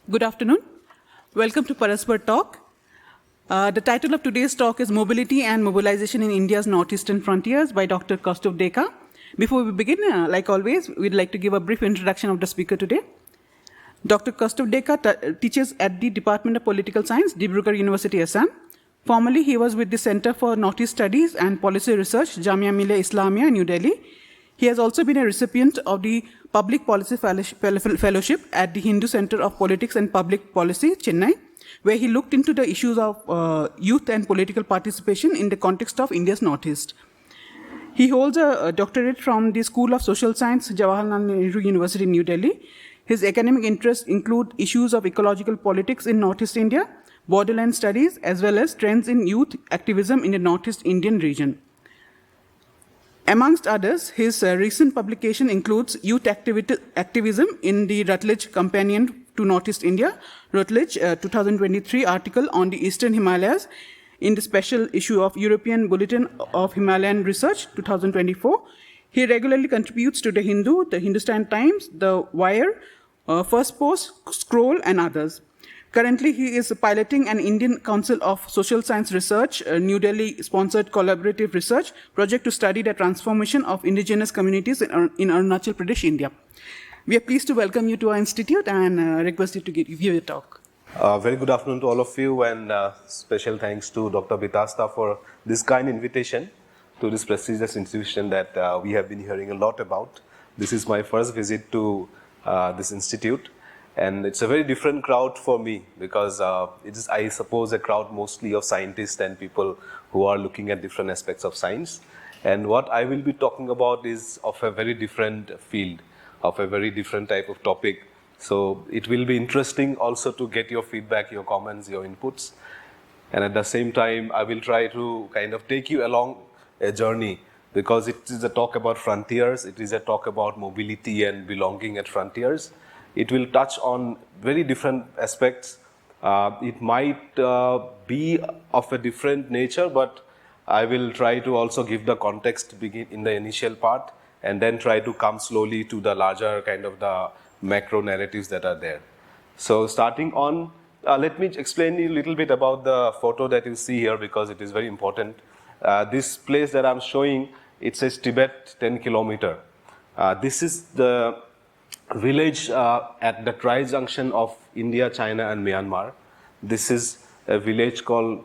Good afternoon. Welcome to Paraspar Talk. The title of today's talk is Mobility and Mobilization in India's Northeastern Frontiers by Dr. Kaustubh Deka. Before we begin, like always, we'd like to give a brief introduction of the speaker today. Dr. Kaustubh Deka teaches at the Department of Political Science, Dibrugarh University, Assam. Formerly, he was with the Center for Northeast Studies and Policy Research, Jamia Millia Islamia, New Delhi. He has also been a recipient of the Public Policy Fellowship at the Hindu Center of Politics and Public Policy, Chennai, where he looked into the issues of youth and political participation in the context of India's Northeast. He holds a doctorate from the School of Social Science, Jawaharlal Nehru University, New Delhi. His academic interests include issues of ecological politics in Northeast India, borderland studies, as well as trends in youth activism in the Northeast Indian region. Amongst others, his recent publication includes Youth Activism in the Routledge Companion to Northeast India, Routledge 2023 article on the Eastern Himalayas in the special issue of European Bulletin of Himalayan Research 2024. He regularly contributes to The Hindu, the Hindustan Times, The Wire, First Post, Scroll, and others. Currently, he is piloting an Indian Council of Social Science Research, a New Delhi-sponsored collaborative research project to study the transformation of indigenous communities in Arunachal Pradesh, India. We are pleased to welcome you to our institute and request you to give your talk. Very good afternoon to all of you, and special thanks to Dr. Vitasta for this kind invitation to this prestigious institution that we have been hearing a lot about. This is my first visit to this institute. And it's a very different crowd for me because it is, I suppose, a crowd mostly of scientists and people who are looking at different aspects of science. And what I will be talking about is of a very different field, of a very different type of topic. So it will be interesting also to get your feedback, your comments, your inputs. And at the same time, I will try to kind of take you along a journey because it is a talk about frontiers. It is a talk about mobility and belonging at frontiers. It will touch on very different aspects. It might be of a different nature, but I will try to also give the context to begin in the initial part and then try to come slowly to the larger kind of the macro narratives that are there. So starting on, let me explain you a little bit about the photo that you see here because it is very important. This place that I'm showing, it says Tibet 10 kilometer. This is the village at the tri-junction of India, China and Myanmar. This is a village called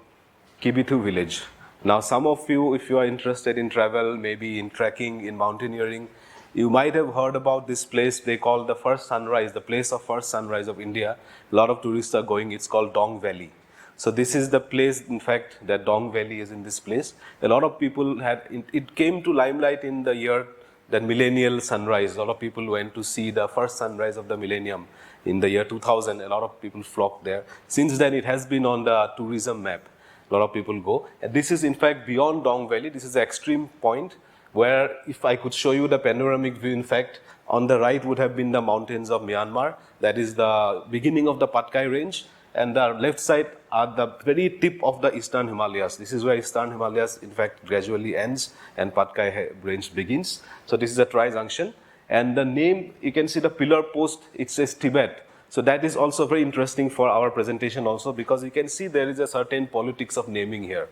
Kibithu village. Now some of you, if you are interested in travel, maybe in trekking, in mountaineering, you might have heard about this place they call the first sunrise, the place of first sunrise of India. A lot of tourists are going, it's called Dong Valley. So this is the place, in fact, that Dong Valley is in this place. A lot of people had, it came to limelight in the year the millennial sunrise. A lot of people went to see the first sunrise of the millennium in the year 2000. A lot of people flocked there. Since then, it has been on the tourism map. A lot of people go. And this is, in fact, beyond Dong Valley. This is the extreme point where, if I could show you the panoramic view, in fact, on the right would have been the mountains of Myanmar. That is the beginning of the Patkai range. And the left side are the very tip of the Eastern Himalayas. This is where Eastern Himalayas, in fact, gradually ends and Patkai range begins. So this is a tri-junction. And the name, you can see the pillar post, it says Tibet. So that is also very interesting for our presentation also because you can see there is a certain politics of naming here.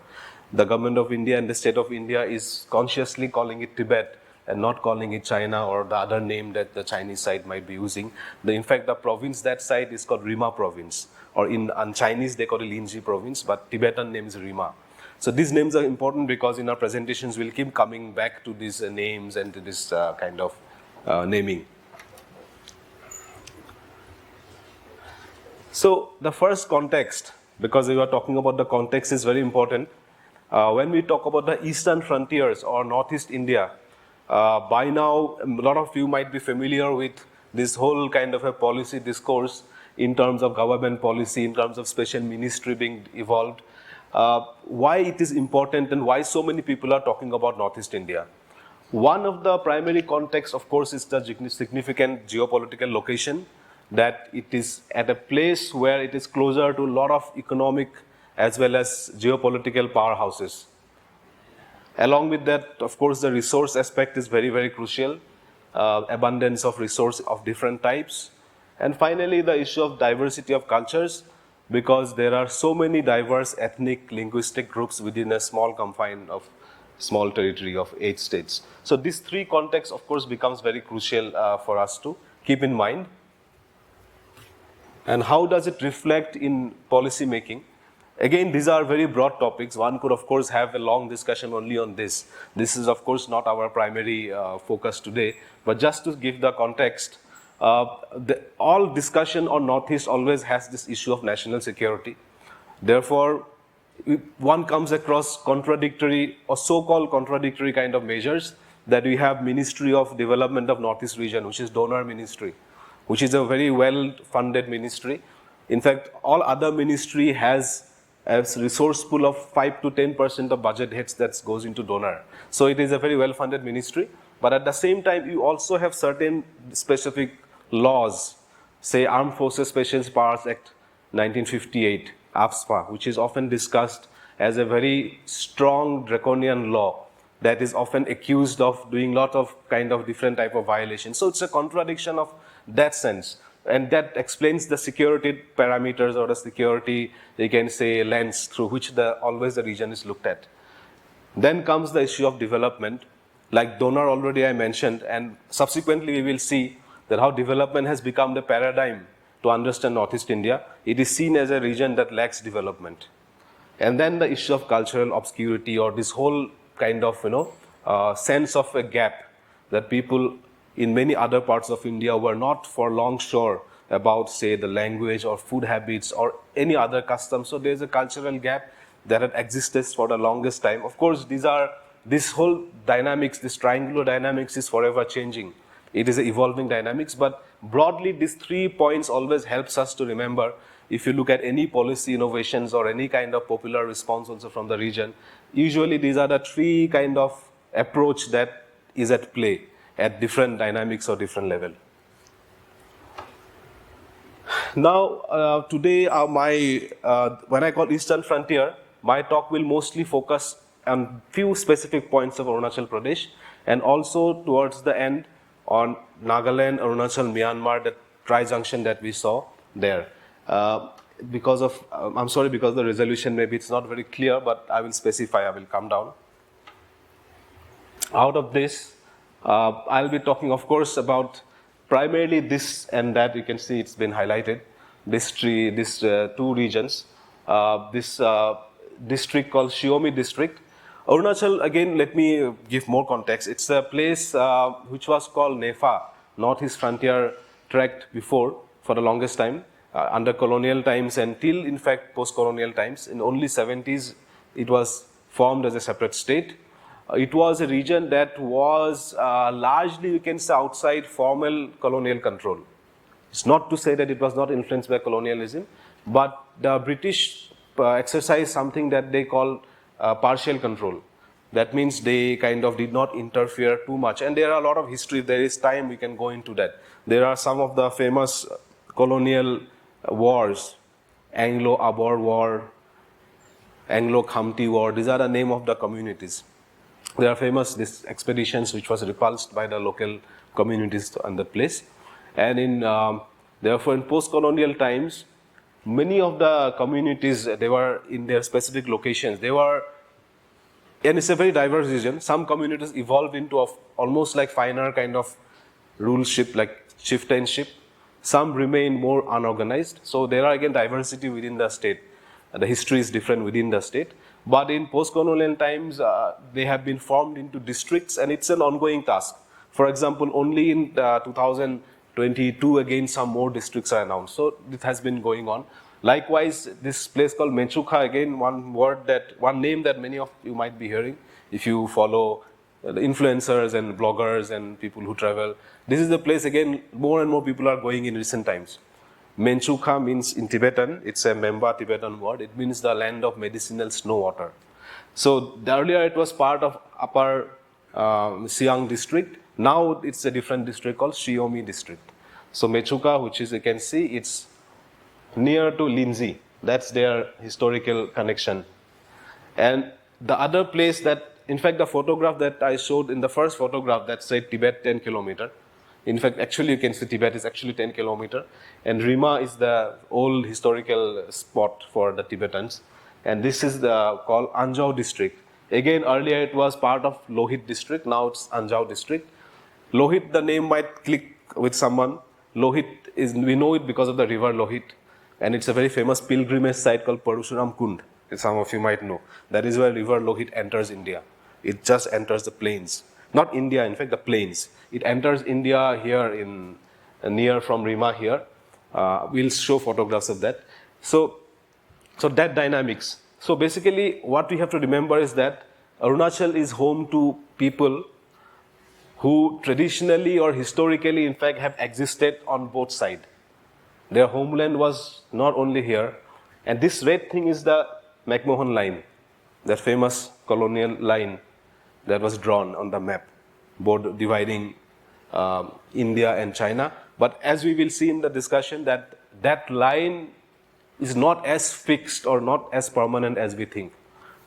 The government of India and the state of India is consciously calling it Tibet and not calling it China or the other name that the Chinese side might be using. In fact, the province that side is called Rima province. Or in Chinese, they call it Linji province, but Tibetan name is Rima. So these names are important because in our presentations, we'll keep coming back to these names and to this kind of naming. So the first context, because we are talking about the context is very important. When we talk about the eastern frontiers or Northeast India, by now, a lot of you might be familiar with this whole kind of a policy discourse in terms of government policy, in terms of special ministry being evolved, why it is important and why so many people are talking about Northeast India. One of the primary contexts, of course, is the significant geopolitical location, that it is at a place where it is closer to a lot of economic as well as geopolitical powerhouses. Along with that, of course, the resource aspect is very, very crucial. Abundance of resource of different types. And finally, the issue of diversity of cultures, because there are so many diverse ethnic, linguistic groups within a small confine of small territory of 8 states. So these three contexts, of course, becomes very crucial for us to keep in mind. And how does it reflect in policy making? Again, these are very broad topics. One could, of course, have a long discussion only on this. This is, of course, not our primary focus today. But just to give the context, all discussion on Northeast always has this issue of national security. Therefore, one comes across contradictory or so-called contradictory kind of measures, that we have Ministry of Development of Northeast Region, which is donor ministry, which is a very well-funded ministry. In fact, all other ministry has a resource pool of 5 to 10% of budget hits that goes into donor. So it is a very well-funded ministry. But at the same time, you also have certain specific laws, say Armed Forces Special Powers Act 1958, AFSPA, which is often discussed as a very strong draconian law that is often accused of doing a lot of kind of different type of violations. So it's a contradiction of that sense. And that explains the security parameters or the security, you can say, lens through which always the region is looked at. Then comes the issue of development. Like donor already I mentioned, and subsequently we will see that how development has become the paradigm to understand Northeast India. It is seen as a region that lacks development. And then the issue of cultural obscurity, or this whole kind of, sense of a gap that people in many other parts of India were not for long sure about, say, the language or food habits or any other customs. So there's a cultural gap that had existed for the longest time. Of course, this whole dynamics, this triangular dynamics is forever changing. It is an evolving dynamics, but broadly, these 3 points always helps us to remember. If you look at any policy innovations or any kind of popular response also from the region, usually these are the 3 kind of approach that is at play at different dynamics or different level. Now, today, when I call Eastern Frontier, my talk will mostly focus on few specific points of Arunachal Pradesh, and also towards the end on Nagaland, Arunachal, Myanmar, the tri-junction that we saw there. Because the resolution maybe it's not very clear, but I will specify, I will come down. Out of this, I'll be talking, of course, about primarily this and that. You can see it's been highlighted. These 2 regions. This district called Shiomi district. Arunachal, again, let me give more context. It's a place which was called NEFA, Northeast Frontier Tract before, for the longest time, under colonial times until, in fact, post-colonial times. In only 70s, it was formed as a separate state. It was a region that was largely, you can say, outside formal colonial control. It's not to say that it was not influenced by colonialism, but the British exercised something that they call partial control. That means they kind of did not interfere too much. And there are a lot of history. There is time we can go into that. There are some of the famous colonial wars, Anglo-Boer War, Anglo-Khamti War. These are the name of the communities. There are famous these expeditions which was repulsed by the local communities on the place. And therefore, in post-colonial times, many of the communities, they were in their specific locations. And it's a very diverse region. Some communities evolved into almost like finer kind of ruleship, like chieftainship. Some remain more unorganized. So there are again diversity within the state. The history is different within the state. But in post-colonial times, they have been formed into districts, and it's an ongoing task. For example, only in 2022, again, some more districts are announced. So it has been going on. Likewise, this place called Menchuka, again, one name that many of you might be hearing if you follow the influencers and bloggers and people who travel. This is the place, again, more and more people are going in recent times. Menchuka means in Tibetan, it's a Memba Tibetan word. It means the land of medicinal snow water. So earlier it was part of Upper Siang district. Now it's a different district called Shiomi district. So Menchuka, which is, you can see, it's near to Lindsay. That's their historical connection. And the other place that, in fact, the photograph that I showed in the first photograph that said Tibet 10 kilometer. In fact, actually, you can see Tibet is actually 10 kilometers, and Rima is the old historical spot for the Tibetans. And this is called Anjao district. Again, earlier it was part of Lohit district, now it's Anjao district. Lohit, the name might click with someone. Lohit we know it because of the river Lohit, and it's a very famous pilgrimage site called Parashuram Kund. Some of you might know. That is where river Lohit enters India. It just enters the plains. Not India, in fact, the plains. It enters India here near from Rima here. We'll show photographs of that. So that dynamics. So basically, what we have to remember is that Arunachal is home to people who traditionally or historically, in fact, have existed on both sides. Their homeland was not only here, and this red thing is the McMahon line, that famous colonial line that was drawn on the map, dividing India and China. But as we will see in the discussion, that line is not as fixed or not as permanent as we think.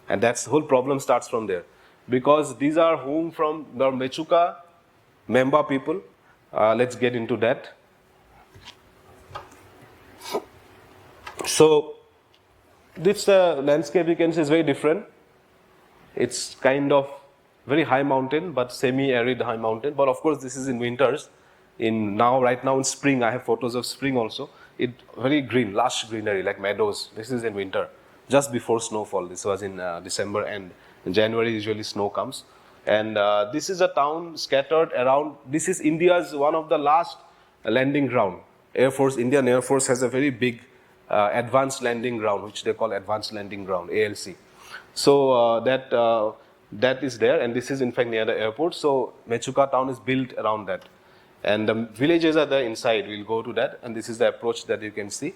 And that's the whole problem starts from there. Because these are home from the Mechuka, Memba people. Let's get into that. So this landscape you can see is very different. It's kind of very high mountain, but semi-arid high mountain. But of course, this is in winters. Right now in spring, I have photos of spring also. It very green, lush greenery like meadows. This is in winter, just before snowfall. This was in December, and in January usually snow comes. And this is a town scattered around. This is India's one of the last landing ground. Indian Air Force has a very big advanced landing ground, which they call Advanced Landing Ground, ALC. So that is there, and this is in fact near the airport. So Mechuka town is built around that. And the villages are there inside. We'll go to that, and this is the approach that you can see.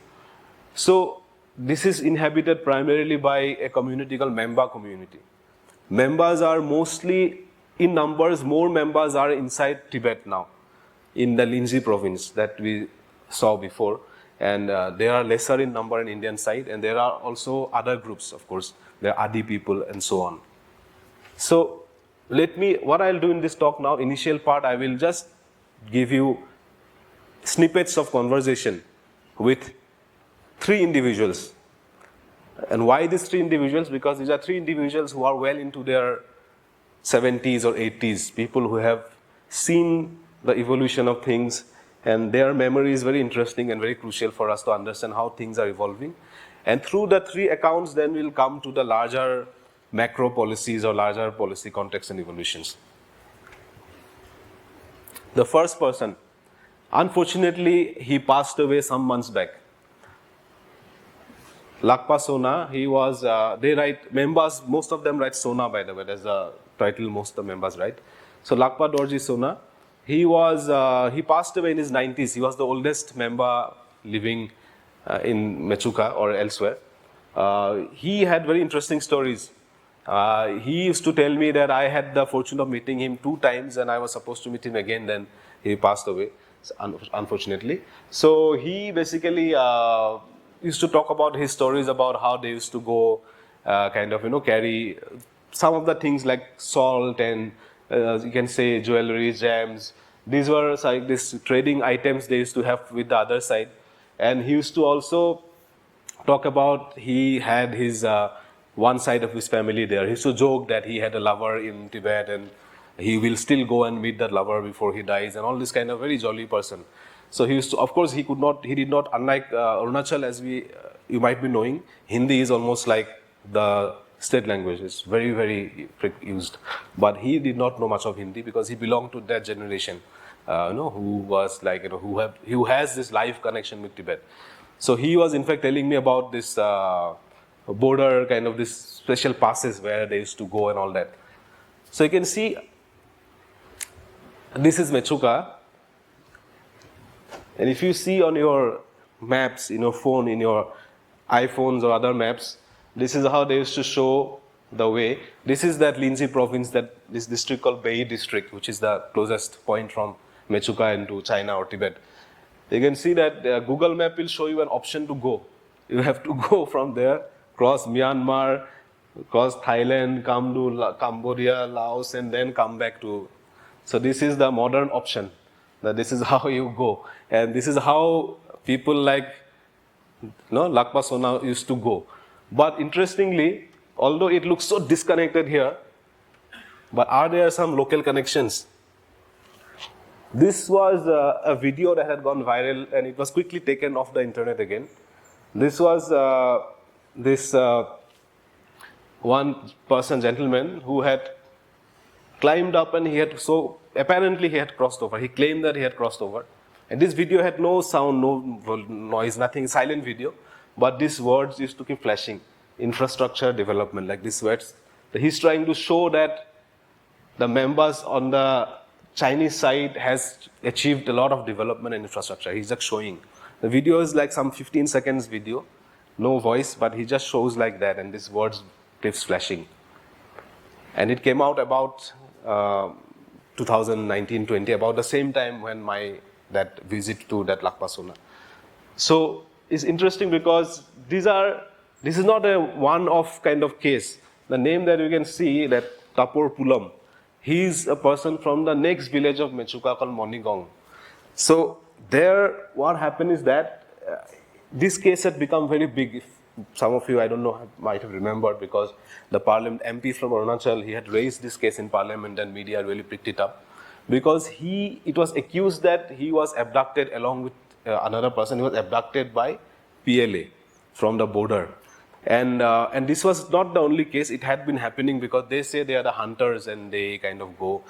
So this is inhabited primarily by a community called Memba community. Membas are mostly in numbers. More Membas are inside Tibet now, in the Linji province that we saw before. And they are lesser in number in Indian side, and there are also other groups, of course. There are Adi people and so on. So what I'll do in this talk now, initial part, I will just give you snippets of conversation with 3 individuals. And why these 3 individuals? Because these are 3 individuals who are well into their 70s or 80s, people who have seen the evolution of things, and their memory is very interesting and very crucial for us to understand how things are evolving. And through the 3 accounts, then we'll come to the larger macro policies or larger policy context and evolutions. The first person, unfortunately, he passed away some months back. Lakpa Sona, he was, they write, Membas, most of them write Sona, by the way, that's the title most of the Membas write. So Lakpa Dorji Sona, he passed away in his 90s. He was the oldest Memba living in Mechuka or elsewhere. He had very interesting stories. He used to tell me that I had the fortune of meeting him 2 times, and I was supposed to meet him again, then he passed away, unfortunately. So he basically used to talk about his stories about how they used to go carry some of the things like salt and you can say jewelry, gems. These were like these trading items they used to have with the other side. And he used to also talk about he had his one side of his family there. He used to joke that he had a lover in Tibet and he will still go and meet that lover before he dies, and all this kind of very jolly person. So he used to, of course, he did not, unlike Arunachal, as you might be knowing, Hindi is almost like the state language. It's very, very used. But he did not know much of Hindi because he belonged to that generation, who was like, who has this life connection with Tibet. So he was in fact telling me about this border kind of this special passes where they used to go and all that. So you can see, this is Mechuka. And if you see on your maps, in your phone, in your iPhones or other maps, this is how they used to show the way. This is that Linji province, this district called Bei district, which is the closest point from Mechuka into China or Tibet. You can see that Google Map will show you an option to go. You have to go from there, cross Myanmar, cross Thailand, come to Cambodia, Laos, and then come back to. So this is the modern option. that this is how you go. And this is how people like Lakpa Sona used to go. But interestingly, although it looks so disconnected here, but are there some local connections? This was a video that had gone viral and it was quickly taken off the internet again. This was this one person, gentleman, who had climbed up and apparently he had crossed over. He claimed that he had crossed over. And this video had no sound, no noise, nothing, silent video. But these words used to keep flashing. Infrastructure development, like these words. He's trying to show that the members on the Chinese side has achieved a lot of development and infrastructure. He's just showing. The video is like some 15 seconds video. No voice, but he just shows like that and these words keeps flashing. And it came out about 2019-20, about the same time when that visit to that Lakpa Sona. So it's interesting because this is not a one-off kind of case. The name that you can see, that Tapor Pulam, he's a person from the next village of Mechuka called Monigong. So there, what happened is that this case had become very big. If some of you, I don't know, might have remembered, because the parliament MP from Arunachal, he had raised this case in parliament and media really picked it up. Because it was accused that he was abducted along with another person. He was abducted by PLA from the border. And this was not the only case. It had been happening because they say they are the hunters and they kind of go.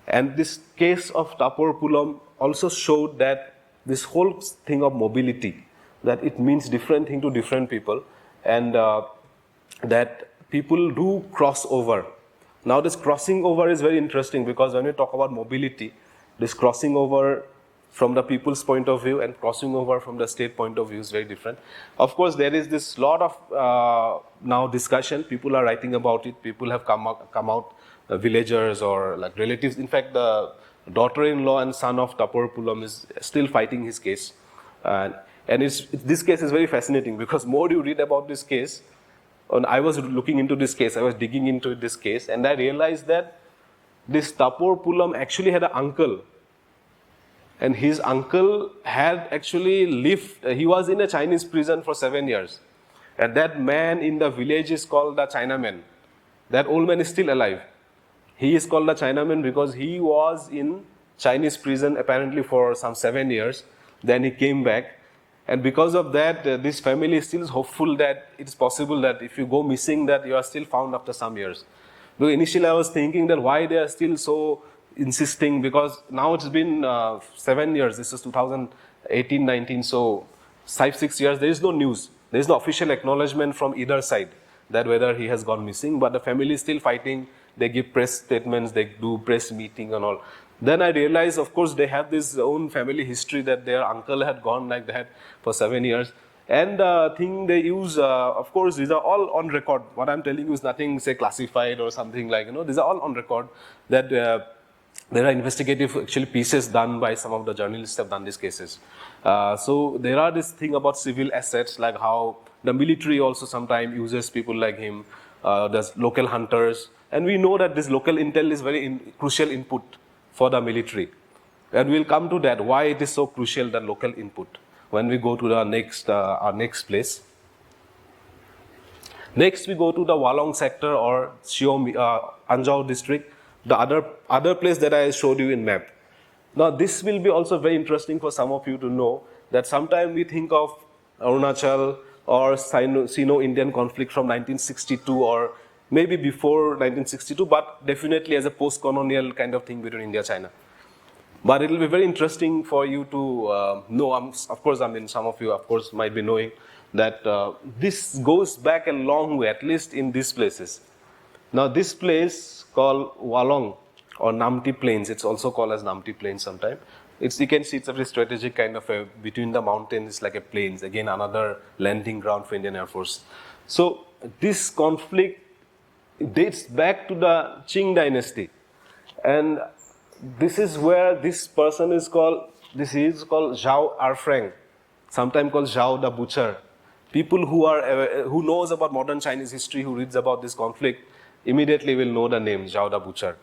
And this case of Tapor Pulam also showed that this whole thing of mobility, that it means different thing to different people, and that people do cross over. Now this crossing over is very interesting because when we talk about mobility, this crossing over from the people's point of view and crossing over from the state point of view is very different. Of course, there is this lot of now discussion. People are writing about it. People have come out, villagers or like relatives. In fact, the daughter-in-law and son of Tapor Pulam is still fighting his case. And this case is very fascinating because more you read about this case, and I was looking into this case, I was digging into this case, and I realized that this Tapor Pulam actually had an uncle. And his uncle had actually lived, he was in a Chinese prison for 7 years. And that man in the village is called the Chinaman. That old man is still alive. He is called the Chinaman because he was in Chinese prison apparently for some 7 years. Then he came back. And because of that, this family is still hopeful that it's possible that if you go missing, that you are still found after some years. Though initially I was thinking that why they are still so insisting, because now it's been 7 years. This is 2018-19, so 5-6 years. There is no news. There is no official acknowledgement from either side that whether he has gone missing. But the family is still fighting. They give press statements. They do press meeting and all. Then I realized, of course, they have this own family history that their uncle had gone like that for 7 years. And the thing they use, of course, these are all on record. What I'm telling you is nothing, say, classified or something like, these are all on record that there are investigative actually pieces done by some of the journalists have done these cases. So there are this thing about civil assets, like how the military also sometimes uses people like him, there's local hunters. And we know that this local intel is very crucial input for the military. And we'll come to that, why it is so crucial, the local input, when we go to the our next place. Next, we go to the Walong sector or Anjao district, the other place that I showed you in map. Now, this will be also very interesting for some of you to know that sometimes we think of Arunachal or Sino-Indian conflict from 1962 or maybe before 1962, but definitely as a post-colonial kind of thing between India and China. But it will be very interesting for you to know, of course, some of you, of course, might be knowing that this goes back a long way, at least in these places. Now, this place called Walong or Namti Plains, it's also called as Namti Plains sometimes. You can see it's a very strategic kind of between the mountains, it's like a plains, again another landing ground for Indian Air Force. So, this conflict dates back to the Qing dynasty. And this is where this person is called, Zhao Erfrang, sometimes called Zhao the Butcher. People who knows about modern Chinese history, who reads about this conflict, immediately will know the name Zhao the Butcher,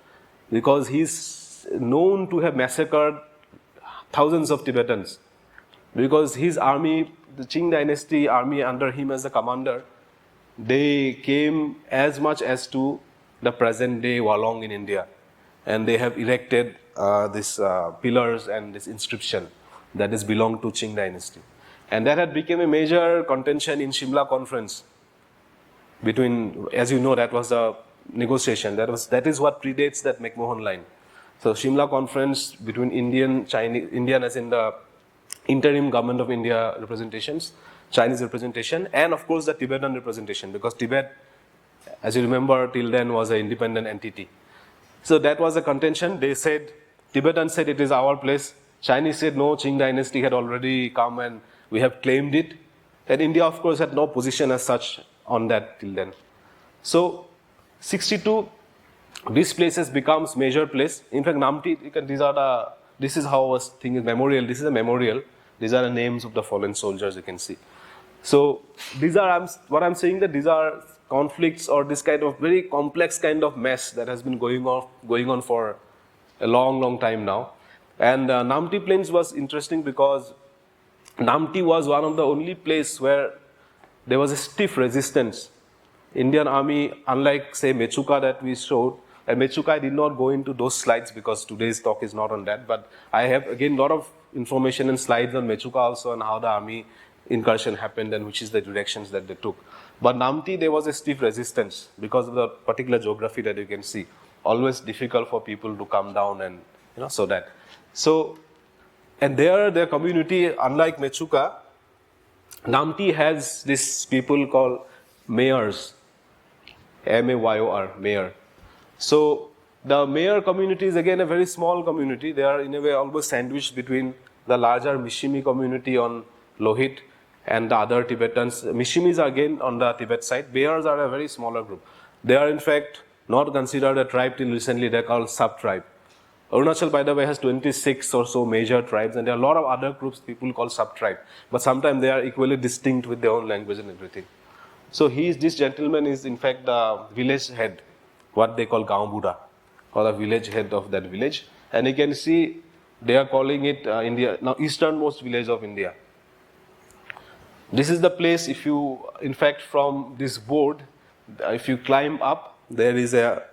because he's known to have massacred thousands of Tibetans. Because his army, the Qing dynasty army under him as the commander, they came as much as to the present day Walong in India. And they have erected these pillars and this inscription that is belonged to Qing dynasty. And that had become a major contention in Shimla conference between, as you know, that was the negotiation. That is what predates that McMahon line. So Shimla conference between Indian as in the interim government of India representations, Chinese representation, and of course the Tibetan representation, because Tibet, as you remember, till then was an independent entity. So that was a contention. They said, Tibetans said it is our place. Chinese said no, Qing dynasty had already come and we have claimed it. And India, of course, had no position as such on that till then. So 62, this place has becomes major place. In fact, Namti, this is how a thing is memorial. This is a memorial. These are the names of the fallen soldiers, you can see. So these are, what I'm saying, that these are conflicts or this kind of very complex kind of mess that has been going on for a long, long time now. And Namti Plains was interesting because Namti was one of the only place where there was a stiff resistance. Indian army, unlike say Mechuka that we showed, and Mechuka I did not go into those slides because today's talk is not on that, but I have again a lot of information and slides on Mechuka also on how the army incursion happened and which is the directions that they took. But Namti, there was a stiff resistance because of the particular geography that you can see. Always difficult for people to come down and, so that. So, and their community, unlike Mechuka, Namti has this people called mayors, M-A-Y-O-R, mayor. So, the mayor community is again a very small community. They are in a way almost sandwiched between the larger Mishimi community on Lohit and the other Tibetans. Mishimis are again on the Tibet side. Mayors are a very smaller group. They are in fact not considered a tribe till recently. They are called sub-tribe. Arunachal, by the way, has 26 or so major tribes, and there are a lot of other groups people call sub-tribe. But sometimes they are equally distinct with their own language and everything. So this gentleman is in fact the village head, what they call Gaon Buddha, or the village head of that village. And you can see they are calling it India, now easternmost village of India. This is the place, if you, in fact, from this board, if you climb up, there is a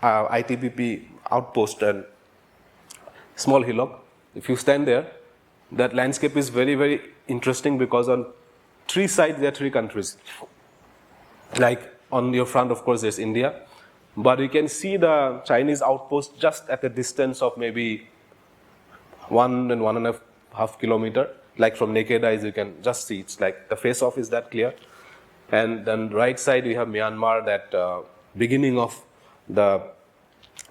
ITBP outpost and small hillock. If you stand there, that landscape is very, very interesting because on three sides there are three countries. Like on your front, of course, there's India. But you can see the Chinese outpost just at a distance of maybe 1.5 kilometer. Like from naked eyes, you can just see. It's like the face-off is that clear. And then right side, we have Myanmar, that beginning of that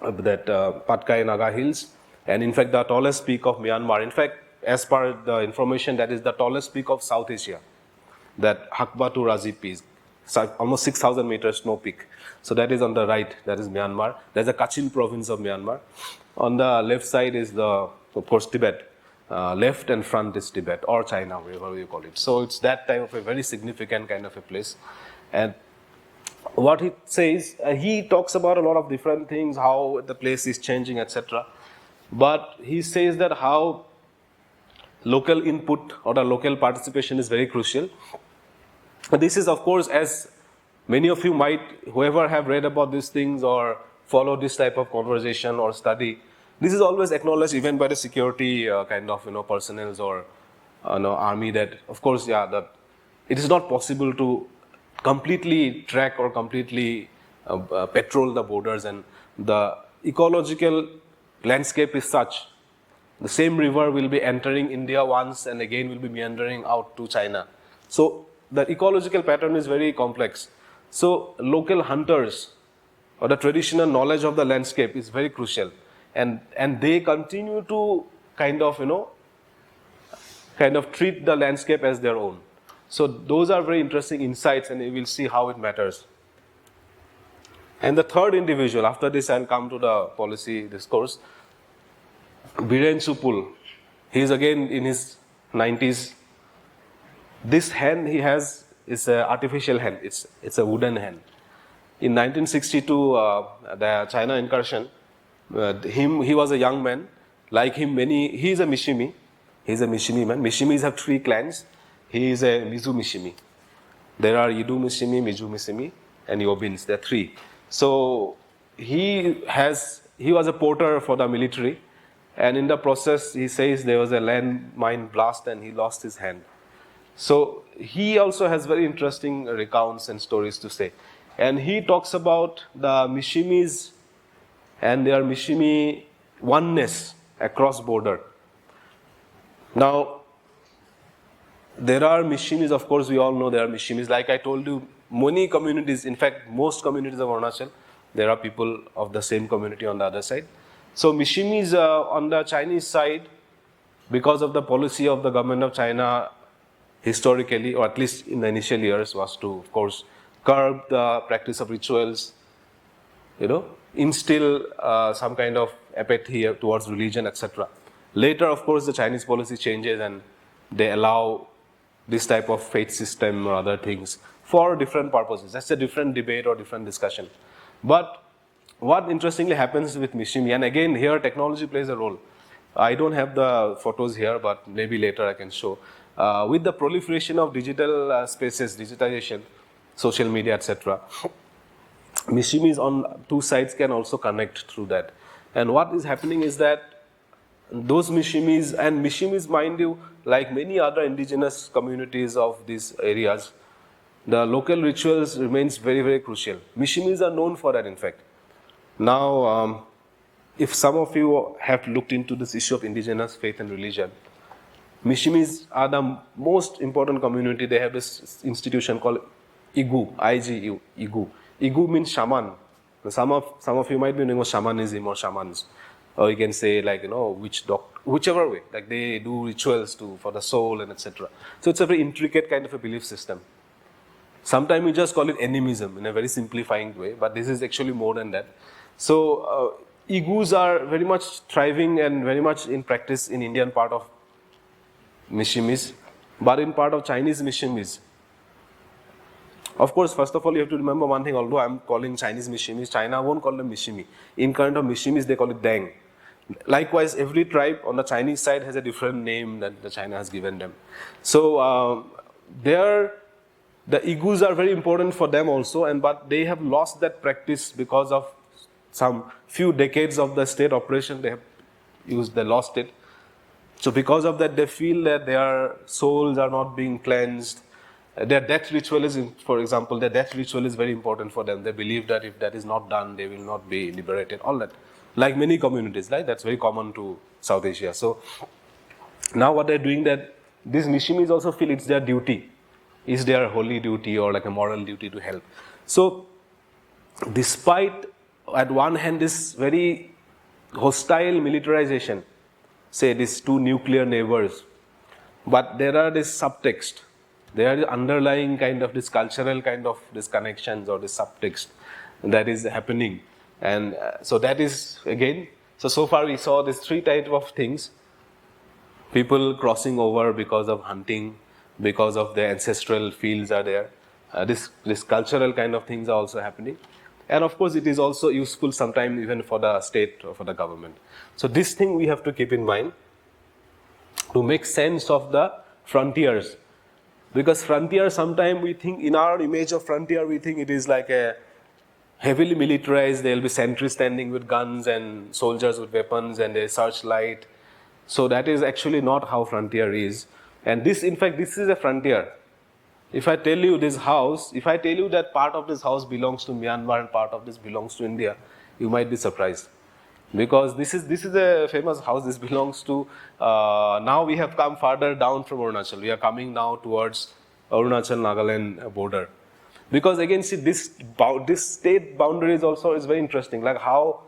Patkai Naga Hills. And in fact, the tallest peak of Myanmar. In fact, as per the information, that is the tallest peak of South Asia. That Hakbatu Razi peak. Almost 6,000 meters snow peak. So that is on the right, that is Myanmar. There's a Kachin province of Myanmar. On the left side is of course, Tibet. Left and front is Tibet or China, whatever you call it. So it's that type of a very significant kind of a place. And what he says, he talks about a lot of different things, how the place is changing, etc. But he says that how local input or the local participation is very crucial. This is, of course, as many of you might, whoever have read about these things or follow this type of conversation or study, this is always acknowledged even by the security kind of personnel or army that, of course, it is not possible to completely track or completely patrol the borders, and the ecological landscape is such. The same river will be entering India once and again will be meandering out to China. So the ecological pattern is very complex. So local hunters or the traditional knowledge of the landscape is very crucial. And they continue to kind of treat the landscape as their own. So those are very interesting insights, and you will see how it matters. And the third individual, after this I'll come to the policy discourse, Biren Supul. He is again in his 90s. This hen he has is an artificial hen. It's a wooden hen. In 1962, the China incursion, he was a young man, Like him, he is a Mishimi. He's a Mishimi man. Mishimis have 3 clans. He is a Mizu Mishimi. There are Yidu Mishimi, Mizu Mishimi, and Yobins. There are 3. So he was a porter for the military, and in the process, he says there was a landmine blast and he lost his hand. So he also has very interesting recounts and stories to say. And he talks about the Mishimis and their Mishimi oneness across border. Now, there are Mishimis, of course, we all know there are Mishimis. Like I told you, many communities, in fact, most communities of Arunachal, there are people of the same community on the other side. So Mishimis on the Chinese side, because of the policy of the government of China historically, or at least in the initial years, was to, of course, curb the practice of rituals, instill some kind of apathy towards religion, etc. Later, of course, the Chinese policy changes and they allow this type of faith system or other things for different purposes. That's a different debate or different discussion. But what interestingly happens with Mishimi, and again here technology plays a role. I don't have the photos here, but maybe later I can show. With the proliferation of digital spaces, digitization, social media, etc., Mishimis on 2 sides can also connect through that. And what is happening is that those Mishimis, and Mishimis, mind you, like many other indigenous communities of these areas, the local rituals remains very, very crucial. Mishimis are known for that, in fact. Now, if some of you have looked into this issue of indigenous faith and religion, Mishimis are the most important community. They have this institution called Igu, I-G-U, Igu. Igu means shaman. Some of you might be knowing shamanism or shamans. Or you can say whichever way, like they do rituals for the soul and etc. So it's a very intricate kind of a belief system. Sometimes we just call it animism in a very simplifying way, but this is actually more than that. So Igus are very much thriving and very much in practice in Indian part of Mishimis, but in part of Chinese Mishimis. Of course, first of all, you have to remember one thing, although I'm calling Chinese Mishimis, China won't call them Mishimi. In current of Mishimis, they call it Deng. Likewise, every tribe on the Chinese side has a different name that the China has given them. So the Igus are very important for them also, but they have lost that practice because of some few decades of the state operation. They lost it. So because of that, they feel that their souls are not being cleansed. Their death ritual is, for example, their death ritual is very important for them. They believe that if that is not done, they will not be liberated, all that. Like many communities, right? That's very common to South Asia. So now what they're doing, that these Mishimis also feel it's their duty. It's their holy duty or like a moral duty to help. So despite, at one hand, this very hostile militarization, say these 2 nuclear neighbors, but there are this subtext. There are the underlying kind of this cultural kind of this connections or this subtext that is happening. And so that is, again, so far we saw these 3 types of things. People crossing over because of hunting, because of their ancestral fields are there. This cultural kind of things are also happening. And of course, it is also useful sometimes even for the state or for the government. So this thing we have to keep in mind to make sense of the frontiers. Because frontier, sometimes we think, in our image of frontier, we think it is like a heavily militarized, there will be sentries standing with guns and soldiers with weapons and a searchlight. So that is actually not how frontier is. And this, in fact, this is a frontier. If I tell you this house, if I tell you that part of this house belongs to Myanmar and part of this belongs to India, you might be surprised. Because this is a famous house, this belongs to, now we have come further down from Arunachal. We are coming now towards Arunachal-Nagaland border. Because again, see, this state boundaries also is very interesting. Like how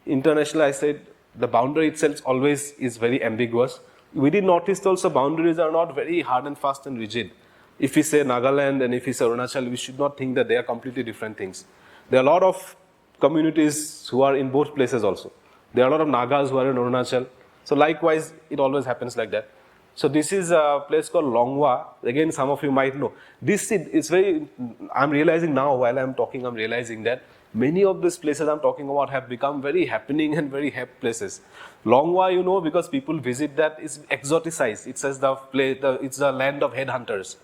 international, I said, the boundary itself always is very ambiguous. Within Northeast also, boundaries are not very hard and fast and rigid. If we say Nagaland and if we say Arunachal, we should not think that they are completely different things. There are a lot of communities who are in both places also. There are a lot of Nagas who are in Arunachal. So likewise, it always happens like that. So this is a place called Longwa. Again, some of you might know. This is very, I'm realizing now while I'm talking, I'm realizing that many of these places I'm talking about have become very happening and very hip places. Longwa, you know, because people visit that, is exoticized. It says it's the land of headhunters.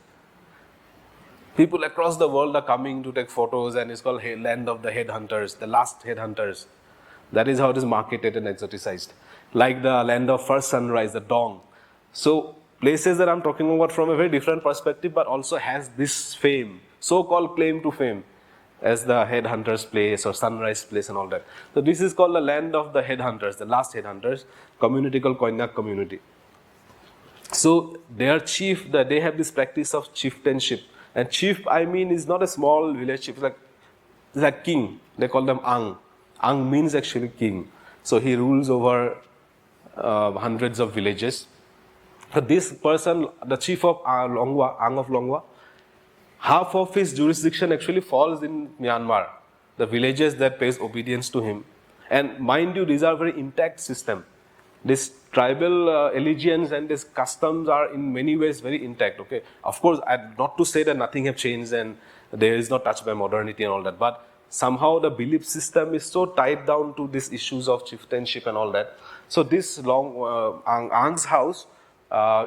People across the world are coming to take photos, and it's called land of the headhunters, the last headhunters. That is how it is marketed and exoticized. Like the land of first sunrise, the dawn. So places that I'm talking about from a very different perspective, but also has this fame, so-called claim to fame, as the headhunters place or sunrise place and all that. So this is called the land of the headhunters, the last headhunters, community called Konyak community. So their chief, they have this practice of chieftainship. And chief, I mean, is not a small village chief, it's like king. They call them Ang. Ang means actually king. So he rules over hundreds of villages. So this person, the chief of Longwa, Ang of Longwa, half of his jurisdiction actually falls in Myanmar, the villages that pays obedience to him. And mind you, these are very intact system. This tribal allegiance and these customs are in many ways very intact. Okay, of course, not to say that nothing have changed and there is not touched by modernity and all that, but somehow the belief system is so tied down to these issues of chieftainship and all that. So this Ang's house,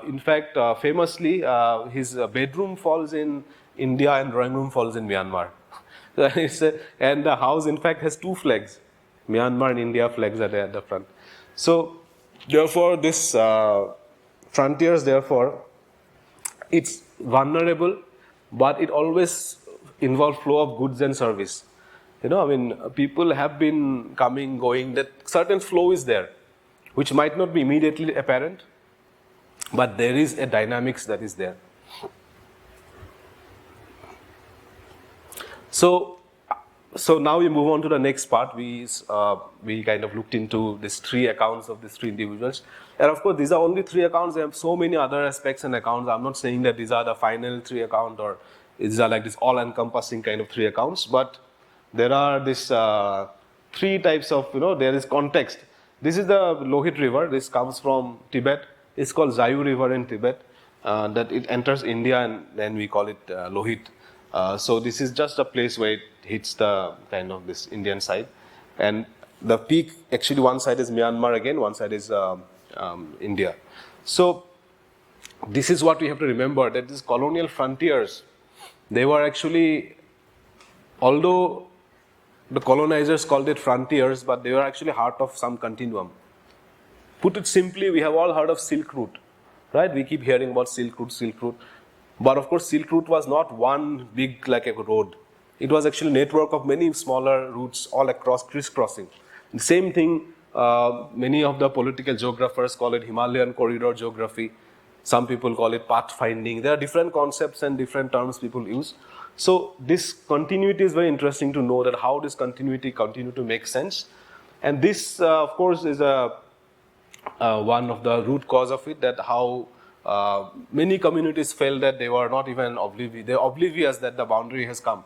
in fact, famously, his bedroom falls in India and drawing room falls in Myanmar. And the house, in fact, has two flags. Myanmar and India flags are there at the front. So, therefore, this frontiers, therefore, it's vulnerable, but it always involves flow of goods and service. You know, I mean, people have been coming, going, that certain flow is there, which might not be immediately apparent, but there is a dynamics that is there. So now we move on to the next part. We kind of looked into these three accounts of these three individuals. And of course, these are only three accounts. There have so many other aspects and accounts. I'm not saying that these are the final three accounts or these are like this all-encompassing kind of three accounts. But there are this three types of, there is context. This is the Lohit River. This comes from Tibet. It's called Zayu River in Tibet. That it enters India and then we call it Lohit. So this is just a place where it hits the kind of this Indian side. And the peak, actually one side is Myanmar again, one side is India. So this is what we have to remember, that these colonial frontiers, they were actually, although the colonizers called it frontiers, but they were actually heart of some continuum. Put it simply, we have all heard of Silk Route, right? We keep hearing about Silk Route, Silk Route. But of course, Silk Route was not one big like a road. It was actually a network of many smaller routes all across, crisscrossing. The same thing, many of the political geographers call it Himalayan corridor geography. Some people call it pathfinding. There are different concepts and different terms people use. So this continuity is very interesting to know that how this continuity continue to make sense. And this, of course, is one of the root cause of it, that how many communities felt that they were not even oblivious. They are oblivious that the boundary has come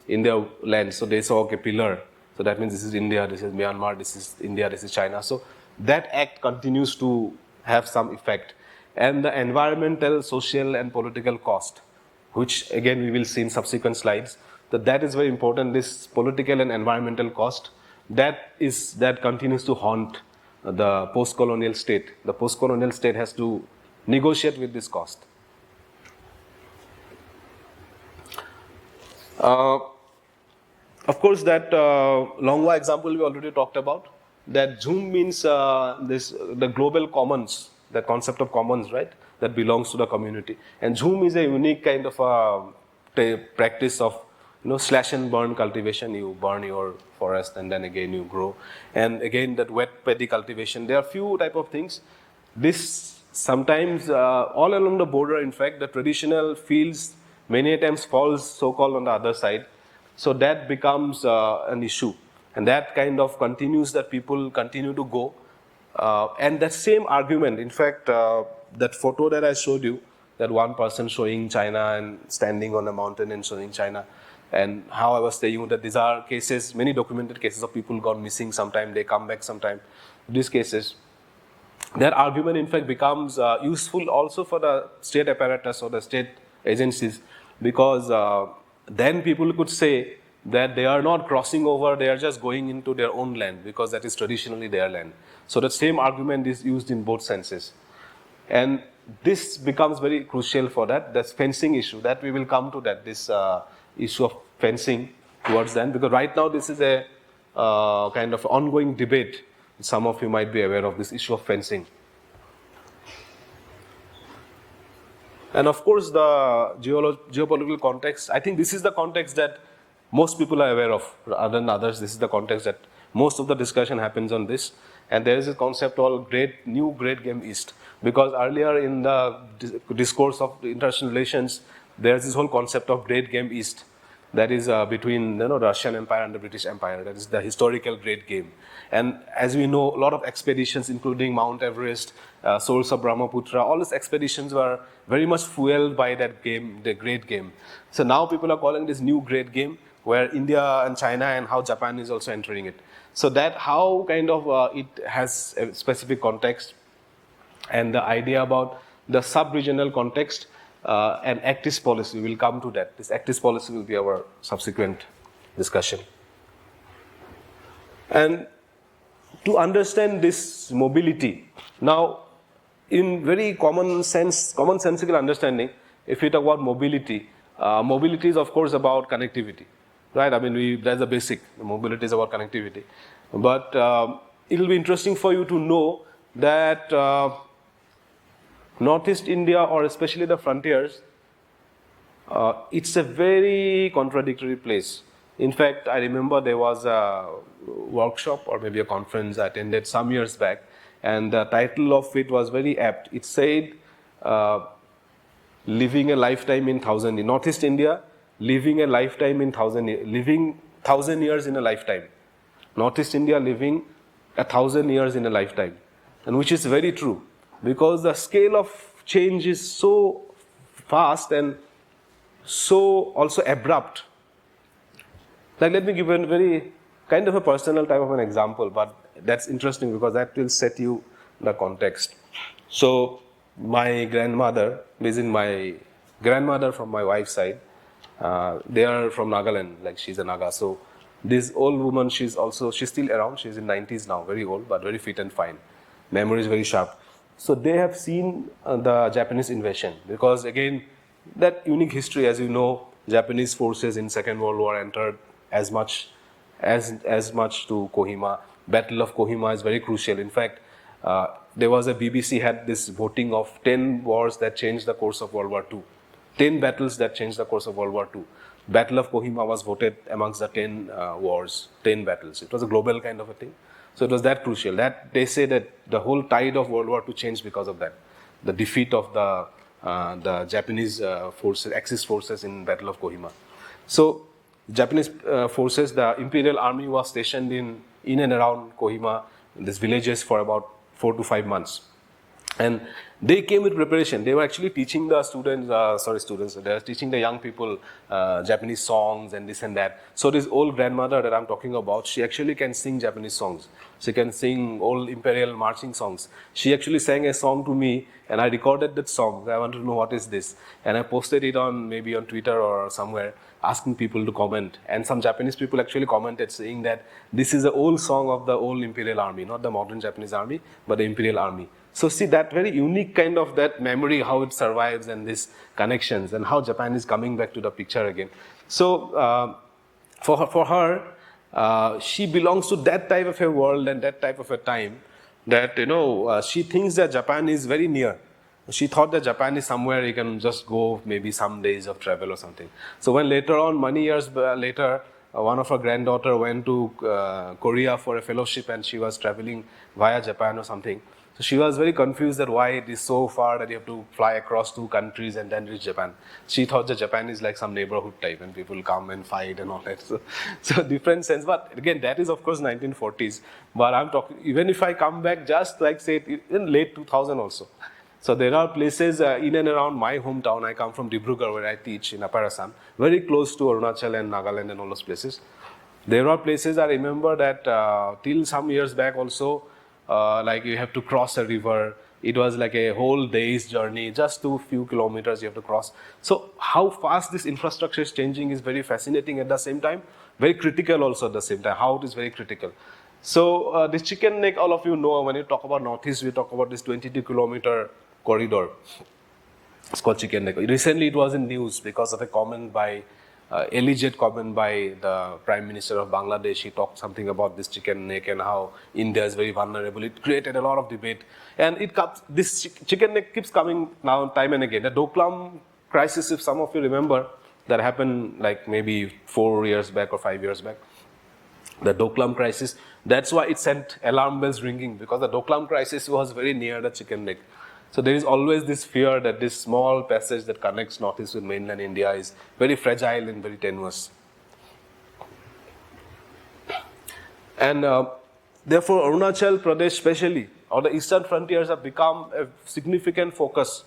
in their land. So they saw a pillar. So that means this is India, this is Myanmar, this is India, this is China. So that act continues to have some effect. And the environmental, social and political cost, which again we will see in subsequent slides, that is very important. This political and environmental cost, that continues to haunt the post-colonial state. The post-colonial state has to negotiate with this cost. Of course, that Longwa example we already talked about. That Zoom means the global commons, the concept of commons, right? That belongs to the community. And Zoom is a unique kind of practice of slash and burn cultivation. You burn your forest and then again you grow. And again that wet paddy cultivation. There are few type of things. This sometimes all along the border, in fact, the traditional fields many times falls so-called on the other side. So that becomes an issue. And that kind of continues, that people continue to go. And that same argument, in fact, that photo that I showed you, that one person showing China and standing on a mountain and showing China, and how I was saying that these are cases, many documented cases of people gone missing sometime, they come back sometime. These cases, that argument in fact becomes useful also for the state apparatus or the state agencies, because then people could say that they are not crossing over, they are just going into their own land because that is traditionally their land. So the same argument is used in both senses. And this becomes very crucial for that, this fencing issue, that we will come to that, this issue of fencing towards then, because right now this is a kind of ongoing debate. Some of you might be aware of this issue of fencing. And of course, the geopolitical context, I think this is the context that most people are aware of, other than others. This is the context that most of the discussion happens on this. And there is a concept called New Great Game East. Because earlier in the discourse of international relations, there is this whole concept of Great Game East. That is between the Russian Empire and the British Empire. That is the historical Great Game. And as we know, a lot of expeditions, including Mount Everest, source of Brahmaputra, all these expeditions were very much fueled by that game, the Great Game. So now people are calling this New Great Game, where India and China and how Japan is also entering it. So that how kind of it has a specific context, and the idea about the sub-regional context and Act East policy, we will come to that. This Act East policy will be our subsequent discussion. And to understand this mobility, now in very commonsensical understanding, if we talk about mobility, mobility is of course about connectivity, right? I mean, that's the basic. Mobility is about connectivity. But it will be interesting for you to know that Northeast India, or especially the frontiers, it's a very contradictory place. In fact, I remember there was a workshop or maybe a conference I attended some years back, and the title of it was very apt. It said, living a lifetime in 1,000 years. Northeast India, living a lifetime in 1,000 years, living 1,000 years in a lifetime. Northeast India living 1,000 years in a lifetime. And which is very true, because the scale of change is so fast and so also abrupt. Like, let me give a very kind of a personal type of an example, but that's interesting because that will set you the context. So my grandmother, basically my grandmother from my wife's side, they are from Nagaland, like she's a Naga. So this old woman, she's still around, she's in 90s now, very old, but very fit and fine. Memory is very sharp. So they have seen the Japanese invasion, because again, that unique history, as you know, Japanese forces in Second World War entered as much to Kohima. Battle of Kohima is very crucial. In fact, there was a BBC had this voting of 10 wars that changed the course of World War II. 10 battles that changed the course of World War II. Battle of Kohima was voted amongst the 10 wars, 10 battles. It was a global kind of a thing. So it was that crucial. That they say that the whole tide of World War II changed because of that. The defeat of the Japanese forces, Axis forces in Battle of Kohima. So Japanese forces, the Imperial Army was stationed in and around Kohima, these villages, for about 4 to 5 months. And they came with preparation. They were actually teaching the they were teaching the young people Japanese songs and this and that. So this old grandmother that I'm talking about, she actually can sing Japanese songs. She can sing old imperial marching songs. She actually sang a song to me, and I recorded that song. I wanted to know what is this. And I posted it maybe on Twitter or somewhere, asking people to comment. And some Japanese people actually commented saying that this is an old song of the old Imperial Army, not the modern Japanese army, but the Imperial Army. So see that very unique kind of that memory, how it survives, and these connections, and how Japan is coming back to the picture again. So for her, she belongs to that type of a world and that type of a time that, she thinks that Japan is very near. She thought that Japan is somewhere you can just go maybe some days of travel or something. So when later on, many years later, one of her granddaughter went to Korea for a fellowship, and she was traveling via Japan or something. So she was very confused that why it is so far that you have to fly across 2 countries and then reach Japan. She thought that Japan is like some neighborhood type and people come and fight and all that. So different sense. But again, that is of course 1940s. But I'm talking, even if I come back just like say in late 2000 also. So there are places in and around my hometown. I come from Dibrugarh, where I teach in Upper Assam, very close to Arunachal and Nagaland and all those places. There are places I remember that till some years back also, like you have to cross a river. It was like a whole day's journey, just to few kilometers you have to cross. So how fast this infrastructure is changing is very fascinating at the same time, very critical also at the same time, how it is very critical. So this chicken neck, all of you know, when you talk about Northeast, we talk about this 22-kilometer corridor. It's called chicken neck. Recently it was in news because of a comment by, alleged comment by the Prime Minister of Bangladesh. He talked something about this chicken neck and how India is very vulnerable. It created a lot of debate. And this chicken neck keeps coming now time and again. The Doklam crisis, if some of you remember, that happened like maybe 4 years back or 5 years back. The Doklam crisis, that's why it sent alarm bells ringing, because the Doklam crisis was very near the chicken neck. So there is always this fear that this small passage that connects Northeast with mainland India is very fragile and very tenuous. And therefore Arunachal Pradesh especially, or the eastern frontiers, have become a significant focus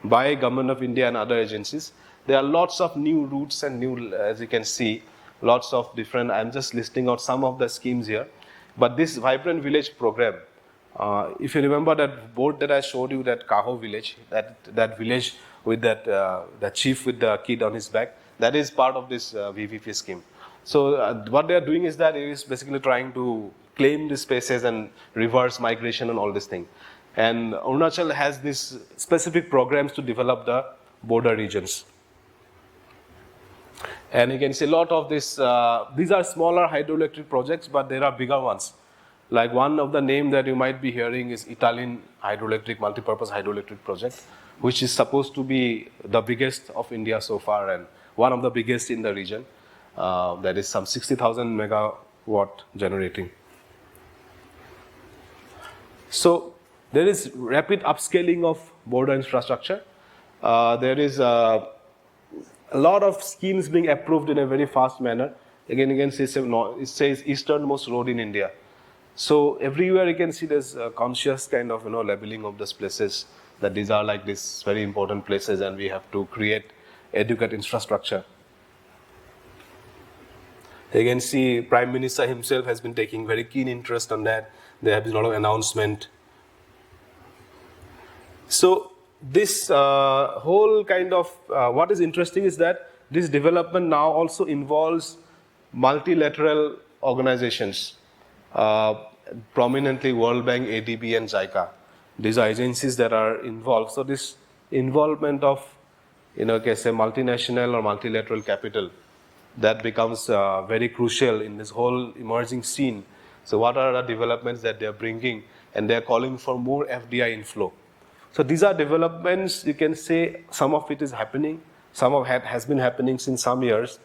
by Government of India and other agencies. There are lots of new routes and new, as you can see, lots of different, I'm just listing out some of the schemes here. But this Vibrant Village program, if you remember that board that I showed you, that Kaho village, that village with that chief with the kid on his back, that is part of this VVP scheme. So what they are doing is that it is basically trying to claim these spaces and reverse migration and all this thing. And Arunachal has these specific programs to develop the border regions. And you can see a lot of this, these are smaller hydroelectric projects, but there are bigger ones. Like one of the name that you might be hearing is Italian hydroelectric, multipurpose hydroelectric project, which is supposed to be the biggest of India so far and one of the biggest in the region. That is some 60,000 megawatt generating. So there is rapid upscaling of border infrastructure. There is a lot of schemes being approved in a very fast manner. Again, it says easternmost road in India. So everywhere you can see there's a conscious kind of labeling of these places, that these are like these very important places and we have to create adequate infrastructure. You can see Prime Minister himself has been taking very keen interest on that. There have been a lot of announcement. So this whole kind of, what is interesting is that this development now also involves multilateral organizations, prominently World Bank, ADB and JICA. These are agencies that are involved. So this involvement of, say multinational or multilateral capital, that becomes very crucial in this whole emerging scene. So what are the developments that they are bringing? And they are calling for more FDI inflow. So these are developments, you can say some of it is happening, some of it has been happening since some years,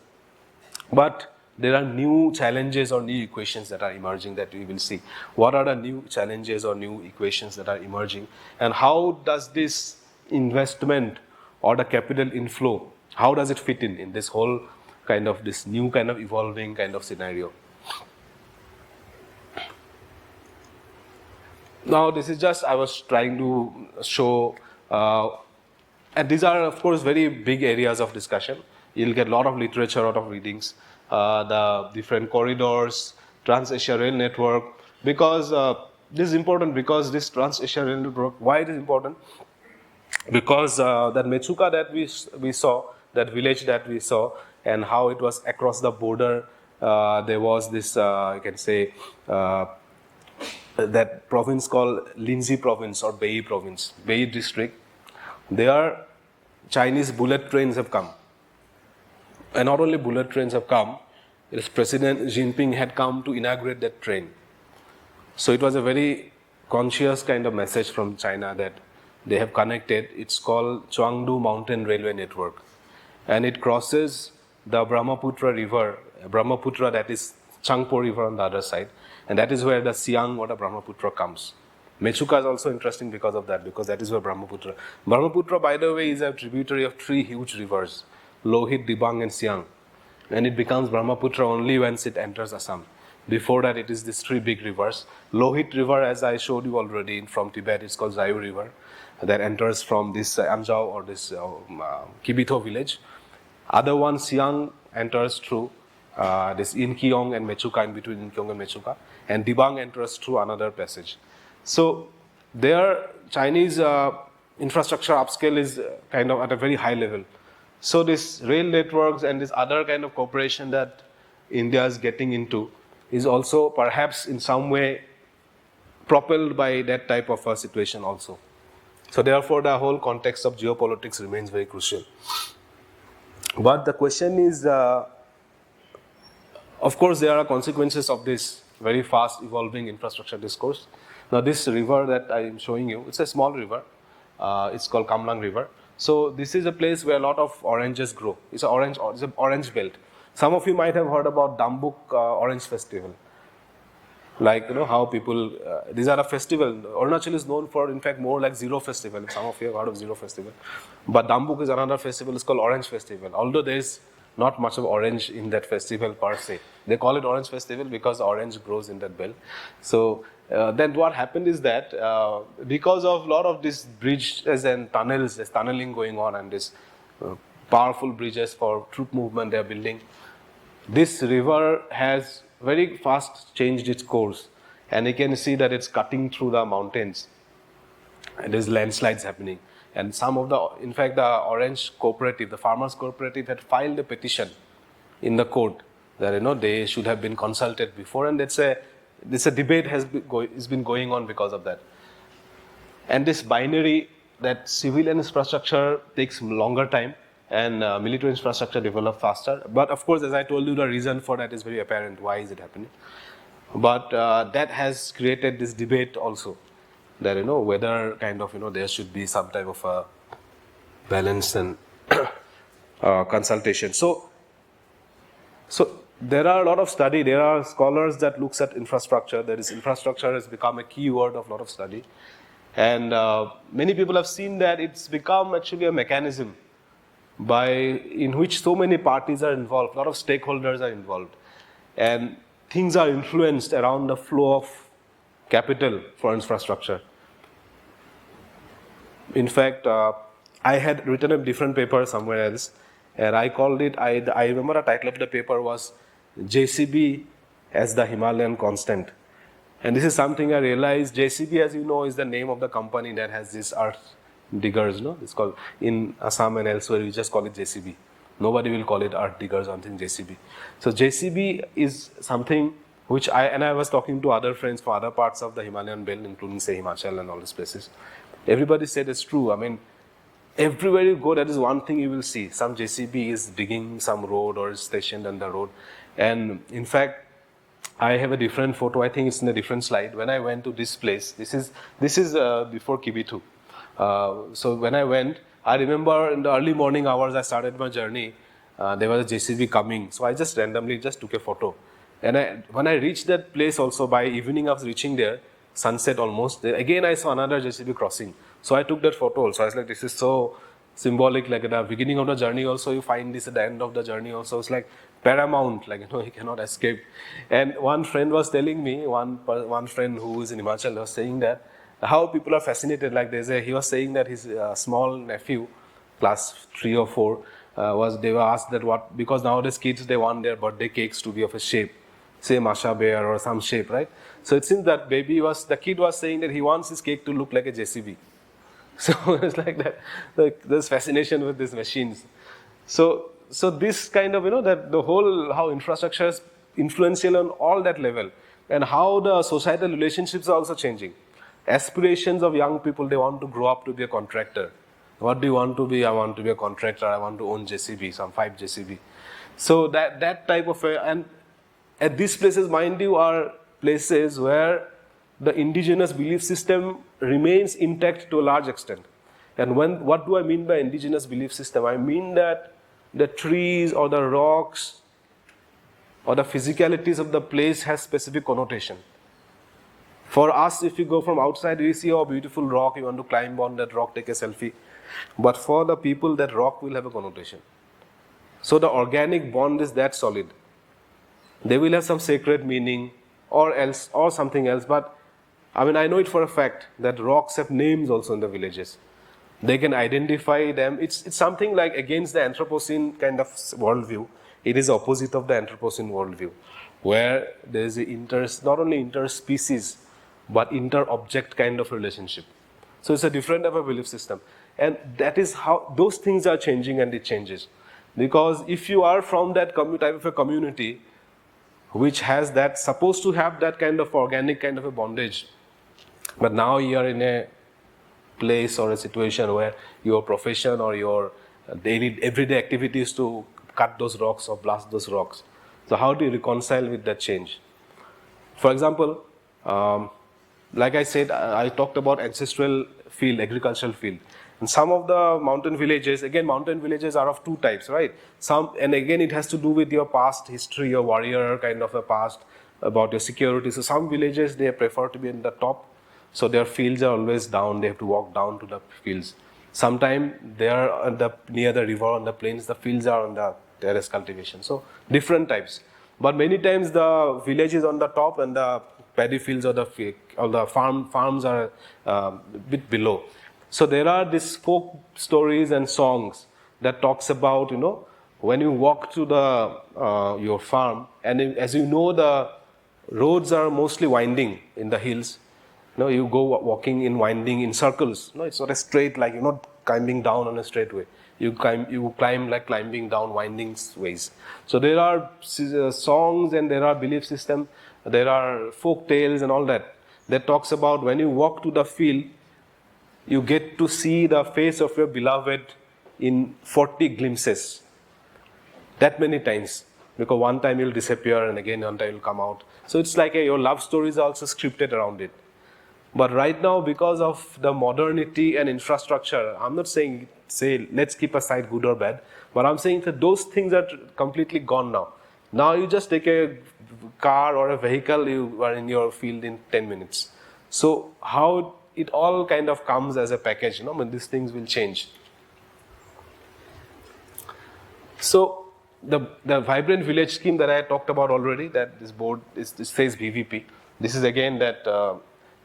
but there are new challenges or new equations that are emerging that we will see. What are the new challenges or new equations that are emerging, and how does this investment or the capital inflow, how does it fit in this whole kind of, this new kind of evolving kind of scenario? Now this is just, I was trying to show, and these are of course very big areas of discussion. You'll get a lot of literature, a lot of readings, the different corridors, Trans-Asia Rail Network, because this is important, because this Trans-Asia Rail Network, why it is important? Because that Mechuka that we saw, that village that we saw, and how it was across the border, there was this, you can say, that province called Linzi province or Bei province, Bei district. There Chinese bullet trains have come. And not only bullet trains have come, President Xi Jinping had come to inaugurate that train. So it was a very conscious kind of message from China that they have connected. It's called Chuangdu Mountain Railway Network. And it crosses the Brahmaputra river, Brahmaputra, that is Changpo river on the other side. And that is where the Siang or the Brahmaputra comes. Mechuka is also interesting because of that, because that is where Brahmaputra. Brahmaputra, by the way, is a tributary of three huge rivers, Lohit, Dibang and Siang. And it becomes Brahmaputra only once it enters Assam. Before that, it is these three big rivers. Lohit river, as I showed you already from Tibet, it's called Zayu river, that enters from this Anjao or this Kibitho village. Other one, Siang, enters through this Inkyong and Mechuka, in between Inkyong and Mechuka, and Dibang enters through another passage. So their Chinese infrastructure upscale is kind of at a very high level. So this rail networks and this other kind of cooperation that India is getting into is also perhaps in some way propelled by that type of a situation also. So therefore the whole context of geopolitics remains very crucial. But the question is, of course, there are consequences of this very fast evolving infrastructure discourse. Now, this river that I am showing you, it's a small river. It's called Kamlang River. So, this is a place where a lot of oranges grow. It's an orange belt. Some of you might have heard about Dambuk Orange Festival. Like, how people, these are a festival. Arunachal is known for, in fact, more like Zero Festival. Some of you have heard of Zero Festival. But Dambuk is another festival. It's called Orange Festival. Although there is not much of orange in that festival per se. They call it Orange Festival because orange grows in that belt. So then what happened is that because of a lot of these bridges and tunnels, there's tunneling going on and this powerful bridges for troop movement they are building, this river has very fast changed its course. And you can see that it's cutting through the mountains. And there's landslides happening. And some of the, in fact, the Orange Cooperative, the Farmers Cooperative had filed a petition in the court that, they should have been consulted before. And this debate has been going on because of that. And this binary, that civilian infrastructure takes longer time and military infrastructure develop faster. But of course, as I told you, the reason for that is very apparent. Why is it happening? But that has created this debate also. That, whether kind of, there should be some type of a balance and consultation. So there are a lot of study, there are scholars that looks at infrastructure. That is, infrastructure has become a key word of a lot of study. And many people have seen that it's become actually a mechanism in which so many parties are involved, a lot of stakeholders are involved. And things are influenced around the flow of capital for infrastructure. In fact, I had written a different paper somewhere else, and I called it, I remember the title of the paper was JCB as the Himalayan constant. And this is something I realized. JCB, as you know, is the name of the company that has these earth diggers. It's called, in Assam and elsewhere, we just call it JCB. Nobody will call it earth diggers or something JCB. So JCB is something which I was talking to other friends from other parts of the Himalayan belt, including, say, Himachal and all these places. Everybody said it's true. I mean, everywhere you go, that is one thing you will see. Some JCB is digging some road or is stationed on the road. And in fact, I have a different photo. I think it's in a different slide. When I went to this place, this is before Kibitu. So when I went, I remember in the early morning hours, I started my journey. There was a JCB coming. So I just randomly took a photo. And when I reached that place also, by evening I was reaching there, sunset almost, again I saw another JCB crossing. So I took that photo also. I was like, this is so symbolic, like at the beginning of the journey also, you find this at the end of the journey also. It's like paramount, like, you cannot escape. And one friend was telling me, one friend who is in Himachal was saying that, how people are fascinated, like he was saying that his small nephew, class 3 or 4, they were asked that because nowadays kids, they want their birthday cakes to be of a shape, say Masha bear or some shape, right? So it seems that the kid was saying that he wants his cake to look like a JCB. So it's like that, there's fascination with these machines. So this kind of, that the whole, how infrastructure is influential on all that level, and how the societal relationships are also changing. Aspirations of young people, they want to grow up to be a contractor. What do you want to be? I want to be a contractor. I want to own JCB, some 5 JCB. So that type of, and at these places, mind you, are places where the indigenous belief system remains intact to a large extent. And what do I mean by indigenous belief system? I mean that the trees or the rocks or the physicalities of the place has specific connotation. For us, if you go from outside, we see, beautiful rock, you want to climb on that rock, take a selfie. But for the people, that rock will have a connotation. So the organic bond is that solid. They will have some sacred meaning or something else. But I know it for a fact that rocks have names also in the villages. They can identify them. It's something like against the Anthropocene kind of worldview. It is opposite of the Anthropocene worldview, where there is not only interspecies, but inter-object kind of relationship. So it's a different type of belief system. And that is how those things are changing, and it changes. Because if you are from that type of a community, which has that, supposed to have that kind of organic kind of a bondage, but now you are in a place or a situation where your profession or your daily everyday activity is to cut those rocks or blast those rocks. So how do you reconcile with that change? For example, like I said, I talked about ancestral field, agricultural field. And some of the mountain villages, again, mountain villages are of two types, right? And again, it has to do with your past history, your warrior kind of a past, about your security. So some villages, they prefer to be in the top. So their fields are always down. They have to walk down to the fields. Sometimes they are near the river on the plains. The fields are on the terrace cultivation. So different types. But many times the village is on the top and the paddy fields or the farms are a bit below. So there are these folk stories and songs that talks about, when you walk to your farm, and as you know, the roads are mostly winding in the hills. You go walking in winding in circles. It's not a straight, like you're not climbing down on a straight way. You climb like climbing down winding ways. So there are songs and there are belief system, there are folk tales and all that talks about when you walk to the field, you get to see the face of your beloved in 40 glimpses. That many times. Because one time you'll disappear and again one time you'll come out. So it's like your love stories are also scripted around it. But right now, because of the modernity and infrastructure, I'm not saying, let's keep aside good or bad, but I'm saying that those things are completely gone now. Now you just take a car or a vehicle, you are in your field in 10 minutes. So how it all kind of comes as a package, when these things will change. So the vibrant village scheme that I talked about already, that this board says VVP. This is again that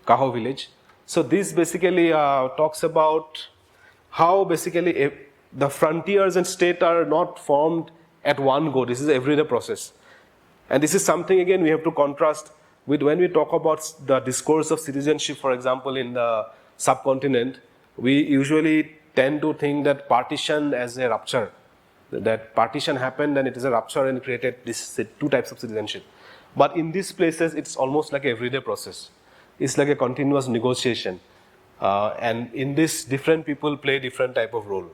Kaho village. So this basically talks about how basically the frontiers and state are not formed at one go. This is an everyday process. And this is something, again, we have to contrast with when we talk about the discourse of citizenship, for example, in the subcontinent. We usually tend to think that partition as a rupture. That partition happened and it is a rupture and created these two types of citizenship. But in these places, it's almost like an everyday process. It's like a continuous negotiation. And in this, different people play different type of role.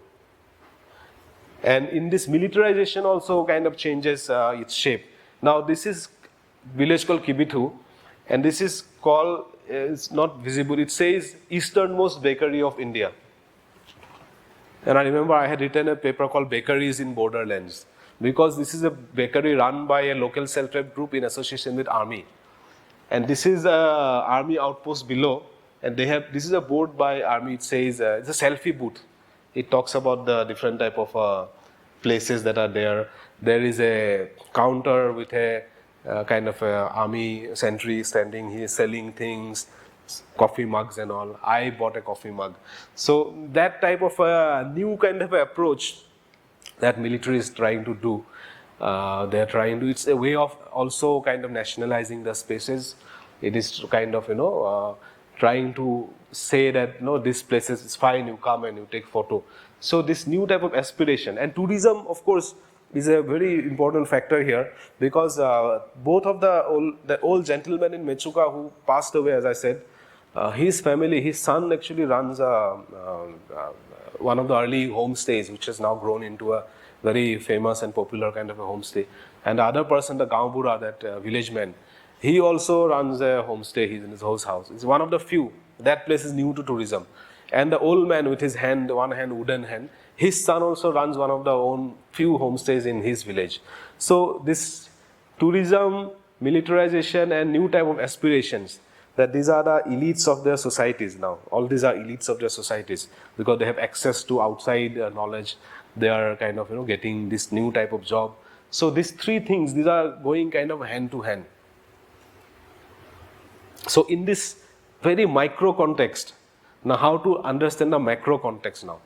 And in this, militarization also kind of changes its shape. Now, this is village called Kibithu, and this is called, it's not visible, it says easternmost bakery of India. And I remember I had written a paper called Bakeries in Borderlands, because this is a bakery run by a local self-help group in association with army. And this is an army outpost below, and this is a board by army, it says, it's a selfie booth. It talks about the different type of places that are there. There is a counter with a kind of a army sentry standing here selling things, coffee mugs and all. I bought a coffee mug. So that type of a new kind of approach that military is trying to do, it's a way of also kind of nationalizing the spaces. It is kind of, trying to say that, this place is fine, you come and you take photo. So this new type of aspiration, and tourism, of course, is a very important factor here, because both of the old gentleman in Mechuka who passed away, as I said, his family, his son actually runs one of the early homestays, which has now grown into a very famous and popular kind of a homestay. And the other person, the Gaonbura, that village man, he also runs a homestay. He's in his house. It's one of the few. That place is new to tourism. And the old man with his wooden hand, his son also runs one of the own few homestays in his village. So this tourism, militarization, and new type of aspirations, that these are the elites of their societies now. All these are elites of their societies because they have access to outside knowledge. They are kind of getting this new type of job. So these three things, these are going kind of hand to hand. So in this very micro context, Now, how to understand the macro context now?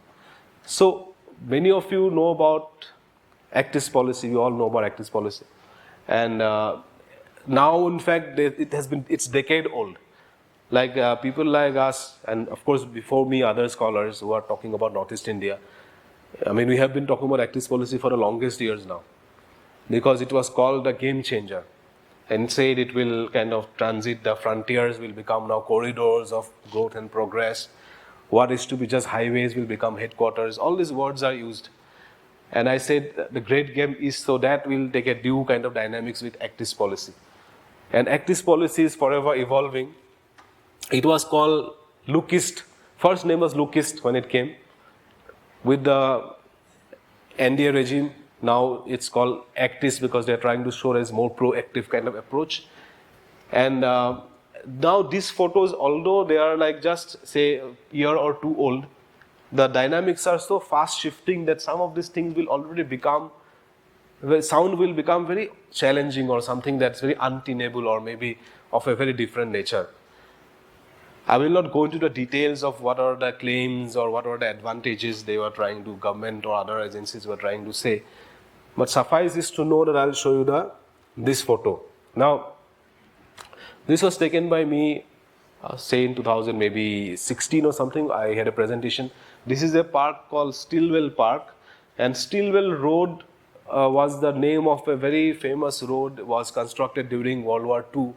So, many of you know about Act-East policy. We all know about Act-East policy, and now, in fact, it's decade old. Like people like us, and of course, before me, other scholars who are talking about Northeast India. I mean, we have been talking about Act-East policy for the longest years now, because it was called a game changer, and said it will kind of transit the frontiers, will become now corridors of growth and progress. What is to be just highways will become headquarters. All these words are used. And I said the great game is so that will take a due kind of dynamics with Act-East policy. And Act-East policy is forever evolving. It was called OoC-IISc. First name was OoC-IISc when it came. With the NDA regime, now it's called Act-East because they're trying to show as more proactive kind of approach. And now these photos, although they are like just say a year or two old, the dynamics are so fast shifting that some of these things will already become, sound will become very challenging or something that's very untenable or maybe of a very different nature. I will not go into the details of what are the claims or what are the advantages they were trying to, government or other agencies were trying to say. But suffice is to know that I'll show you this photo. Now, this was taken by me, say in 2016 or something. I had a presentation. This is a park called Stillwell Park, and Stillwell Road was the name of a very famous road. Was constructed during World War II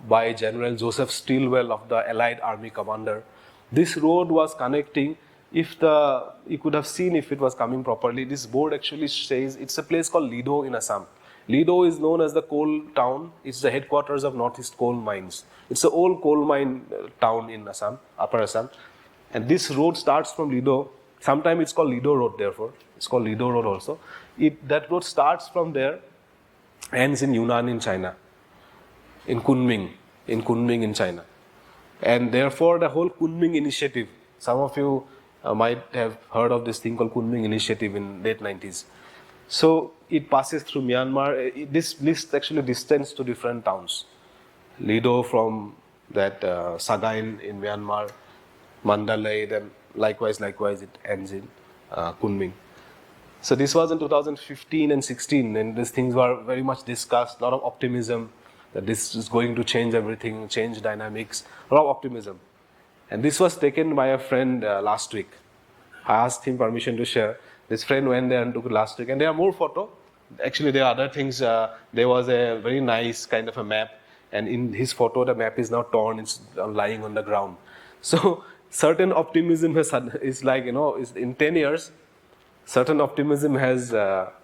by General Joseph Stilwell of the Allied Army commander. This road was connecting. You could have seen if it was coming properly. This board actually says it's a place called Lido in Assam. Lido is known as the coal town. It's the headquarters of Northeast coal mines. It's an old coal mine town in Assam, Upper Assam. And this road starts from Lido. Sometimes it's called Lido Road, therefore. It's called Lido Road also. That road starts from there, ends in Yunnan in China, in Kunming in China. And therefore, the whole Kunming initiative, some of you might have heard of this thing called Kunming initiative in late 90s. So it passes through Myanmar. This lists actually distance to different towns. Lido from that Sagaing in Myanmar, Mandalay, then likewise it ends in Kunming. So this was in 2015 and 16, and these things were very much discussed, a lot of optimism that this is going to change everything, change dynamics, a lot of optimism. And this was taken by a friend last week. I asked him permission to share. This friend went there and took it last week, and there are more photos. Actually, there are other things. There was a very nice kind of a map, and in his photo, the map is now torn, it's lying on the ground. So, certain optimism is like, is in 10 years, certain optimism has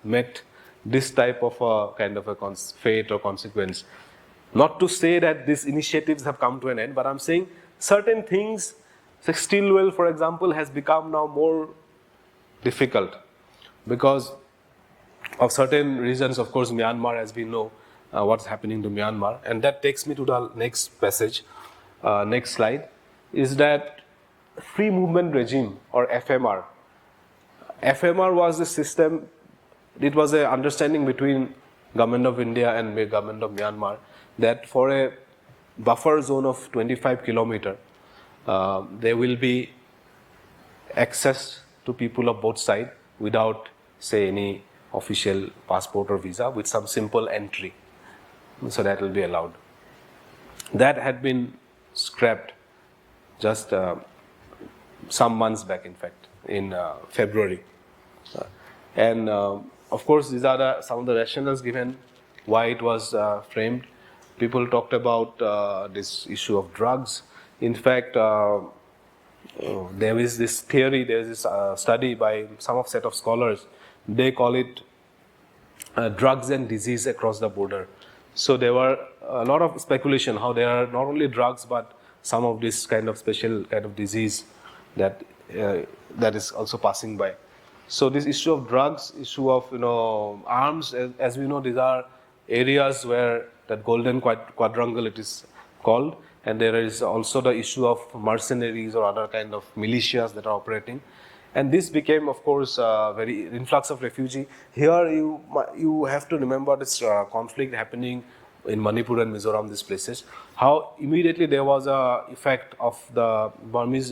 met this type of a kind of a fate or consequence. Not to say that these initiatives have come to an end, but I'm saying certain things, like Stillwell, for example, has become now more difficult because of certain reasons. Of course, Myanmar, as we know, what's happening to Myanmar. And that takes me to the next passage, next slide, is that Free Movement Regime or FMR. FMR was the system, it was an understanding between Government of India and Government of Myanmar that for a buffer zone of 25 kilometers, there will be access to people of both sides without, say, any official passport or visa, with some simple entry. So that will be allowed. That had been scrapped just some months back, in fact, in February. And of course, these are some of the rationales given why it was framed. People talked about this issue of drugs. In fact, there is this theory, there is this study by some set of scholars. They call it drugs and disease across the border. So there were a lot of speculation how there are not only drugs but some of this kind of special kind of disease that is also passing by. So this issue of drugs, issue of arms, as we know, these are areas where that golden quadrangle it is called, and there is also the issue of mercenaries or other kind of militias that are operating. And this became, of course, very influx of refugee. Here you have to remember this conflict happening in Manipur and Mizoram, these places, how immediately there was a effect of the Burmese,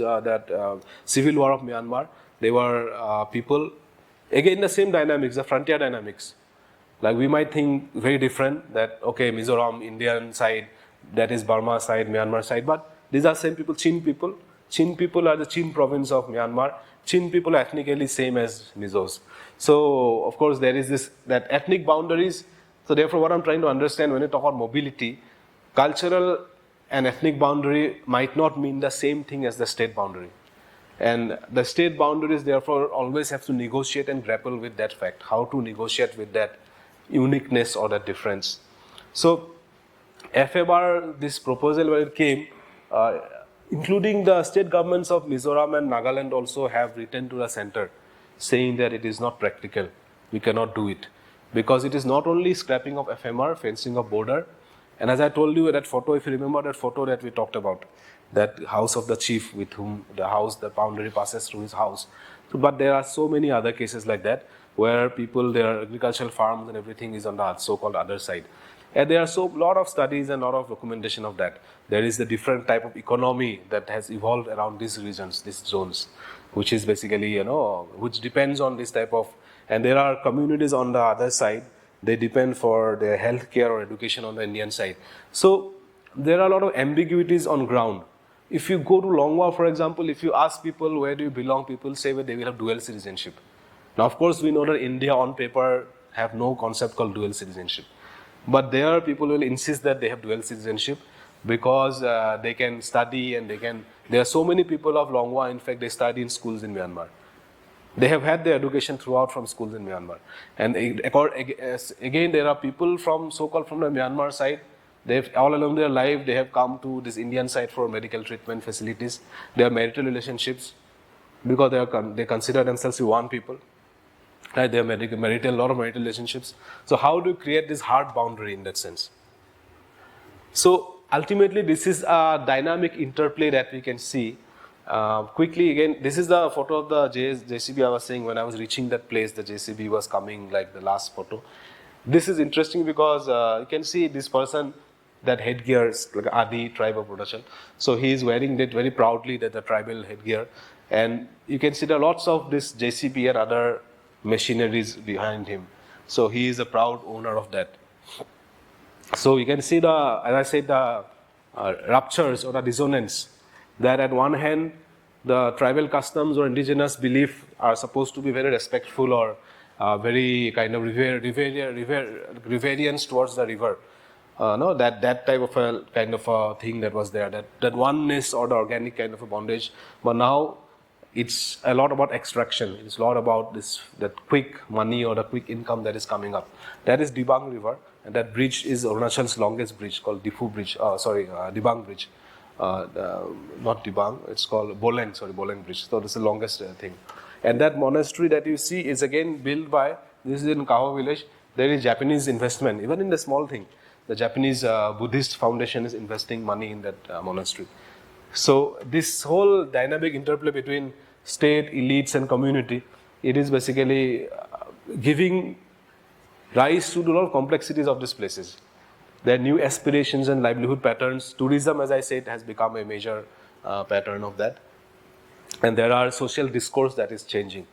civil war of Myanmar. They were people, again the same dynamics, the frontier dynamics. Like we might think very different that, okay, Mizoram, Indian side, that is Burma side, Myanmar side, but these are same people, Chin people. Chin people are the Chin province of Myanmar. Chin people are ethnically same as Mizos. So, of course, there is this, that ethnic boundaries. So, therefore, what I'm trying to understand when you talk about mobility, cultural and ethnic boundary might not mean the same thing as the state boundary. And the state boundaries, therefore, always have to negotiate and grapple with that fact, how to negotiate with that uniqueness or that difference. So, FMR, this proposal when it came, including the state governments of Mizoram and Nagaland also have written to the center saying that it is not practical, we cannot do it. Because it is not only scrapping of FMR, fencing of border, and as I told you that photo, if you remember that photo that we talked about, that house of the chief with whom the boundary passes through his house. So, but there are so many other cases like that where people, their agricultural farms and everything is on the so-called other side. And there are so lot of studies and a lot of documentation of that. There is the different type of economy that has evolved around these regions, these zones, which is basically, which depends on this type of, and there are communities on the other side, they depend for their healthcare or education on the Indian side. So there are a lot of ambiguities on ground. If you go to Longwa, for example, if you ask people where do you belong, people say well, they will have dual citizenship. Now, of course, we know that India on paper have no concept called dual citizenship. But there people will insist that they have dual citizenship because they can study and there are so many people of Longwa, in fact, they study in schools in Myanmar. They have had their education throughout from schools in Myanmar. And again, there are people from so-called from the Myanmar side. They've all along their life, they have come to this Indian side for medical treatment facilities. They have marital relationships because they consider themselves one people. Right? They have a lot of marital relationships. So how do you create this hard boundary in that sense? So ultimately, this is a dynamic interplay that we can see. Quickly again, this is the photo of the JCB I was saying when I was reaching that place, the JCB was coming like the last photo. This is interesting because you can see this person, that headgear is like Adi tribe of Arunachal. So he is wearing that very proudly, that the tribal headgear. And you can see there are lots of this JCB and other machineries behind him. So he is a proud owner of that. So you can see as I said, the ruptures or the dissonance, that at one hand, the tribal customs or indigenous belief are supposed to be very respectful or very kind of reverence towards the river. That type of a kind of a thing that was there, that oneness or the organic kind of a bondage. But now it's a lot about extraction. It's a lot about that quick money or the quick income that is coming up. That is Dibang River, and that bridge is Arunachal's longest bridge called Dibang Bridge. Not Dibang, it's called Boleng Bridge. So this is the longest thing. And that monastery that you see is again built by, this is in Kaho village, there is Japanese investment, even in the small thing. The Japanese Buddhist foundation is investing money in that monastery. So this whole dynamic interplay between state, elites and community, it is basically giving rise to a lot of complexities of these places. There are new aspirations and livelihood patterns. Tourism, as I said, has become a major pattern of that. And there are social discourse that is changing.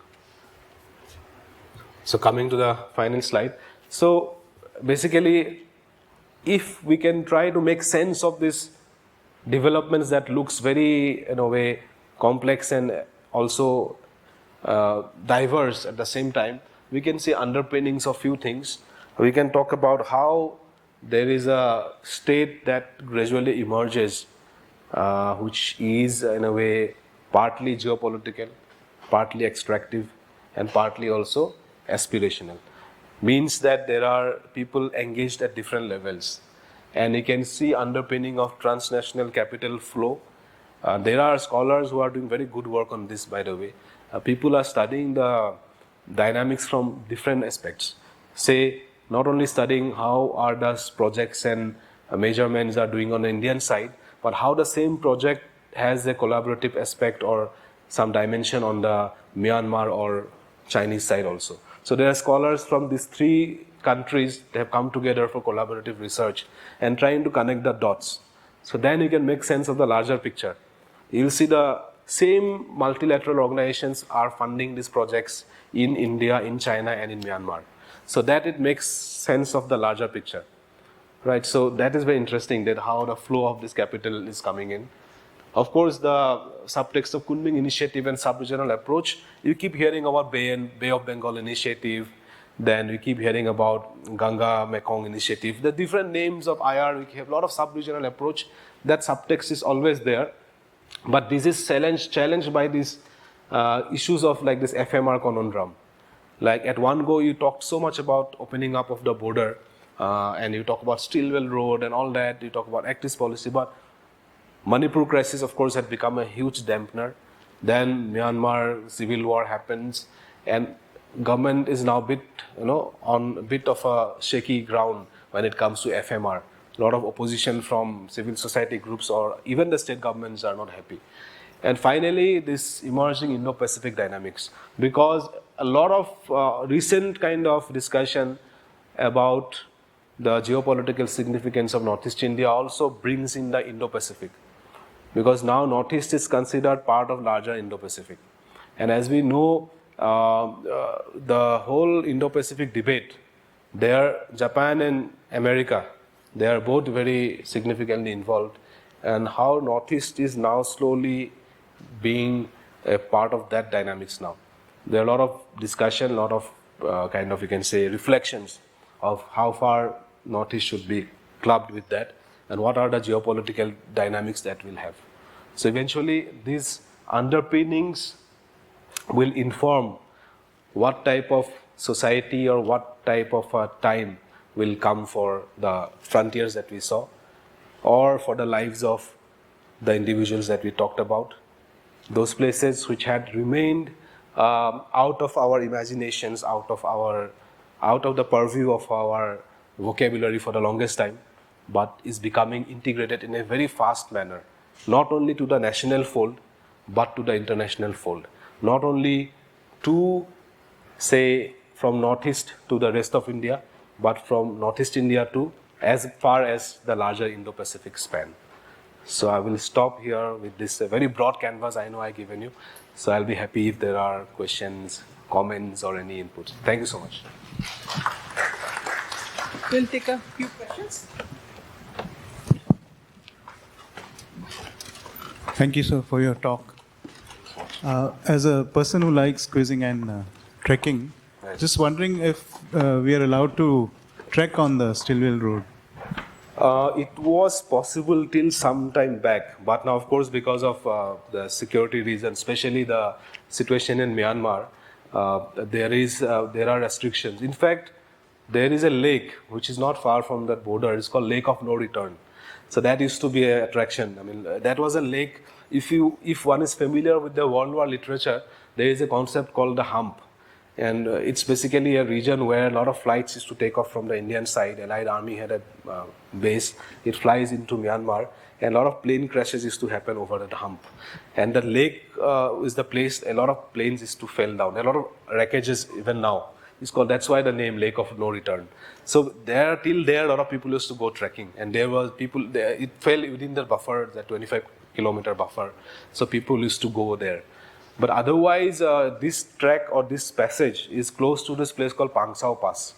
So coming to the final slide. So basically, if we can try to make sense of these developments that looks very, in a way, complex and also diverse at the same time, we can see underpinnings of few things. We can talk about how there is a state that gradually emerges, which is in a way partly geopolitical, partly extractive, and partly also aspirational. Means that there are people engaged at different levels. And you can see underpinning of transnational capital flow. There are scholars who are doing very good work on this, by the way. People are studying the dynamics from different aspects. Say, not only studying how ARDA's projects and measurements are doing on the Indian side, but how the same project has a collaborative aspect or some dimension on the Myanmar or Chinese side also. So there are scholars from these three countries have come together for collaborative research and trying to connect the dots. So then you can make sense of the larger picture. You will see the same multilateral organizations are funding these projects in India, in China, and in Myanmar. So that it makes sense of the larger picture. Right, so that is very interesting that how the flow of this capital is coming in. Of course, the subtext of Kunming initiative and sub-regional approach, you keep hearing about Bay of Bengal initiative, then we keep hearing about Ganga Mekong initiative. The different names of IR, we have a lot of sub-regional approach. That subtext is always there. But this is challenged by these issues of like this FMR conundrum. Like at one go, you talked so much about opening up of the border, and you talk about Stillwell Road and all that. You talk about Act East policy, but Manipur crisis, of course, had become a huge dampener. Then Myanmar civil war happens, and government is now on a bit of a shaky ground when it comes to FMR. A lot of opposition from civil society groups or even the state governments are not happy. And finally, this emerging Indo-Pacific dynamics, because a lot of recent kind of discussion about the geopolitical significance of Northeast India also brings in the Indo-Pacific, because now Northeast is considered part of larger Indo-Pacific. And as we know, the whole Indo-Pacific debate, there Japan and America, they are both very significantly involved, and how Northeast is now slowly being a part of that dynamics now. There are a lot of discussion, a lot of kind of, you can say, reflections of how far Northeast should be clubbed with that and what are the geopolitical dynamics that will have. So eventually these underpinnings will inform what type of society or what type of time will come for the frontiers that we saw, or for the lives of the individuals that we talked about. Those places which had remained out of our imaginations, out of the purview of our vocabulary for the longest time, but is becoming integrated in a very fast manner, not only to the national fold, but to the international fold. Not only to, say, from Northeast to the rest of India, but from Northeast India to as far as the larger Indo-Pacific span. So I will stop here with this very broad canvas I know I've given you. So I'll be happy if there are questions, comments, or any inputs. Thank you so much. We'll take a few questions. Thank you, sir, for your talk. As a person who likes quizzing and trekking, just wondering if we are allowed to trek on the Stillwell Road. It was possible till some time back, but now, of course, because of the security reasons, especially the situation in Myanmar, there are restrictions. In fact, there is a lake which is not far from that border. It's called Lake of No Return. So that used to be an attraction. I mean, that was a lake. If one is familiar with the World War literature, there is a concept called the hump. And it's basically a region where a lot of flights used to take off from the Indian side. Allied Army had a base. It flies into Myanmar, and a lot of plane crashes used to happen over that hump. And the lake is the place a lot of planes used to fall down. A lot of wreckages even now. That's why the name Lake of No Return. So till there, a lot of people used to go trekking, and there was people there. It fell within the buffer, the 25-kilometer buffer. So people used to go there. But otherwise, this trek or this passage is close to this place called Pangsao Pass.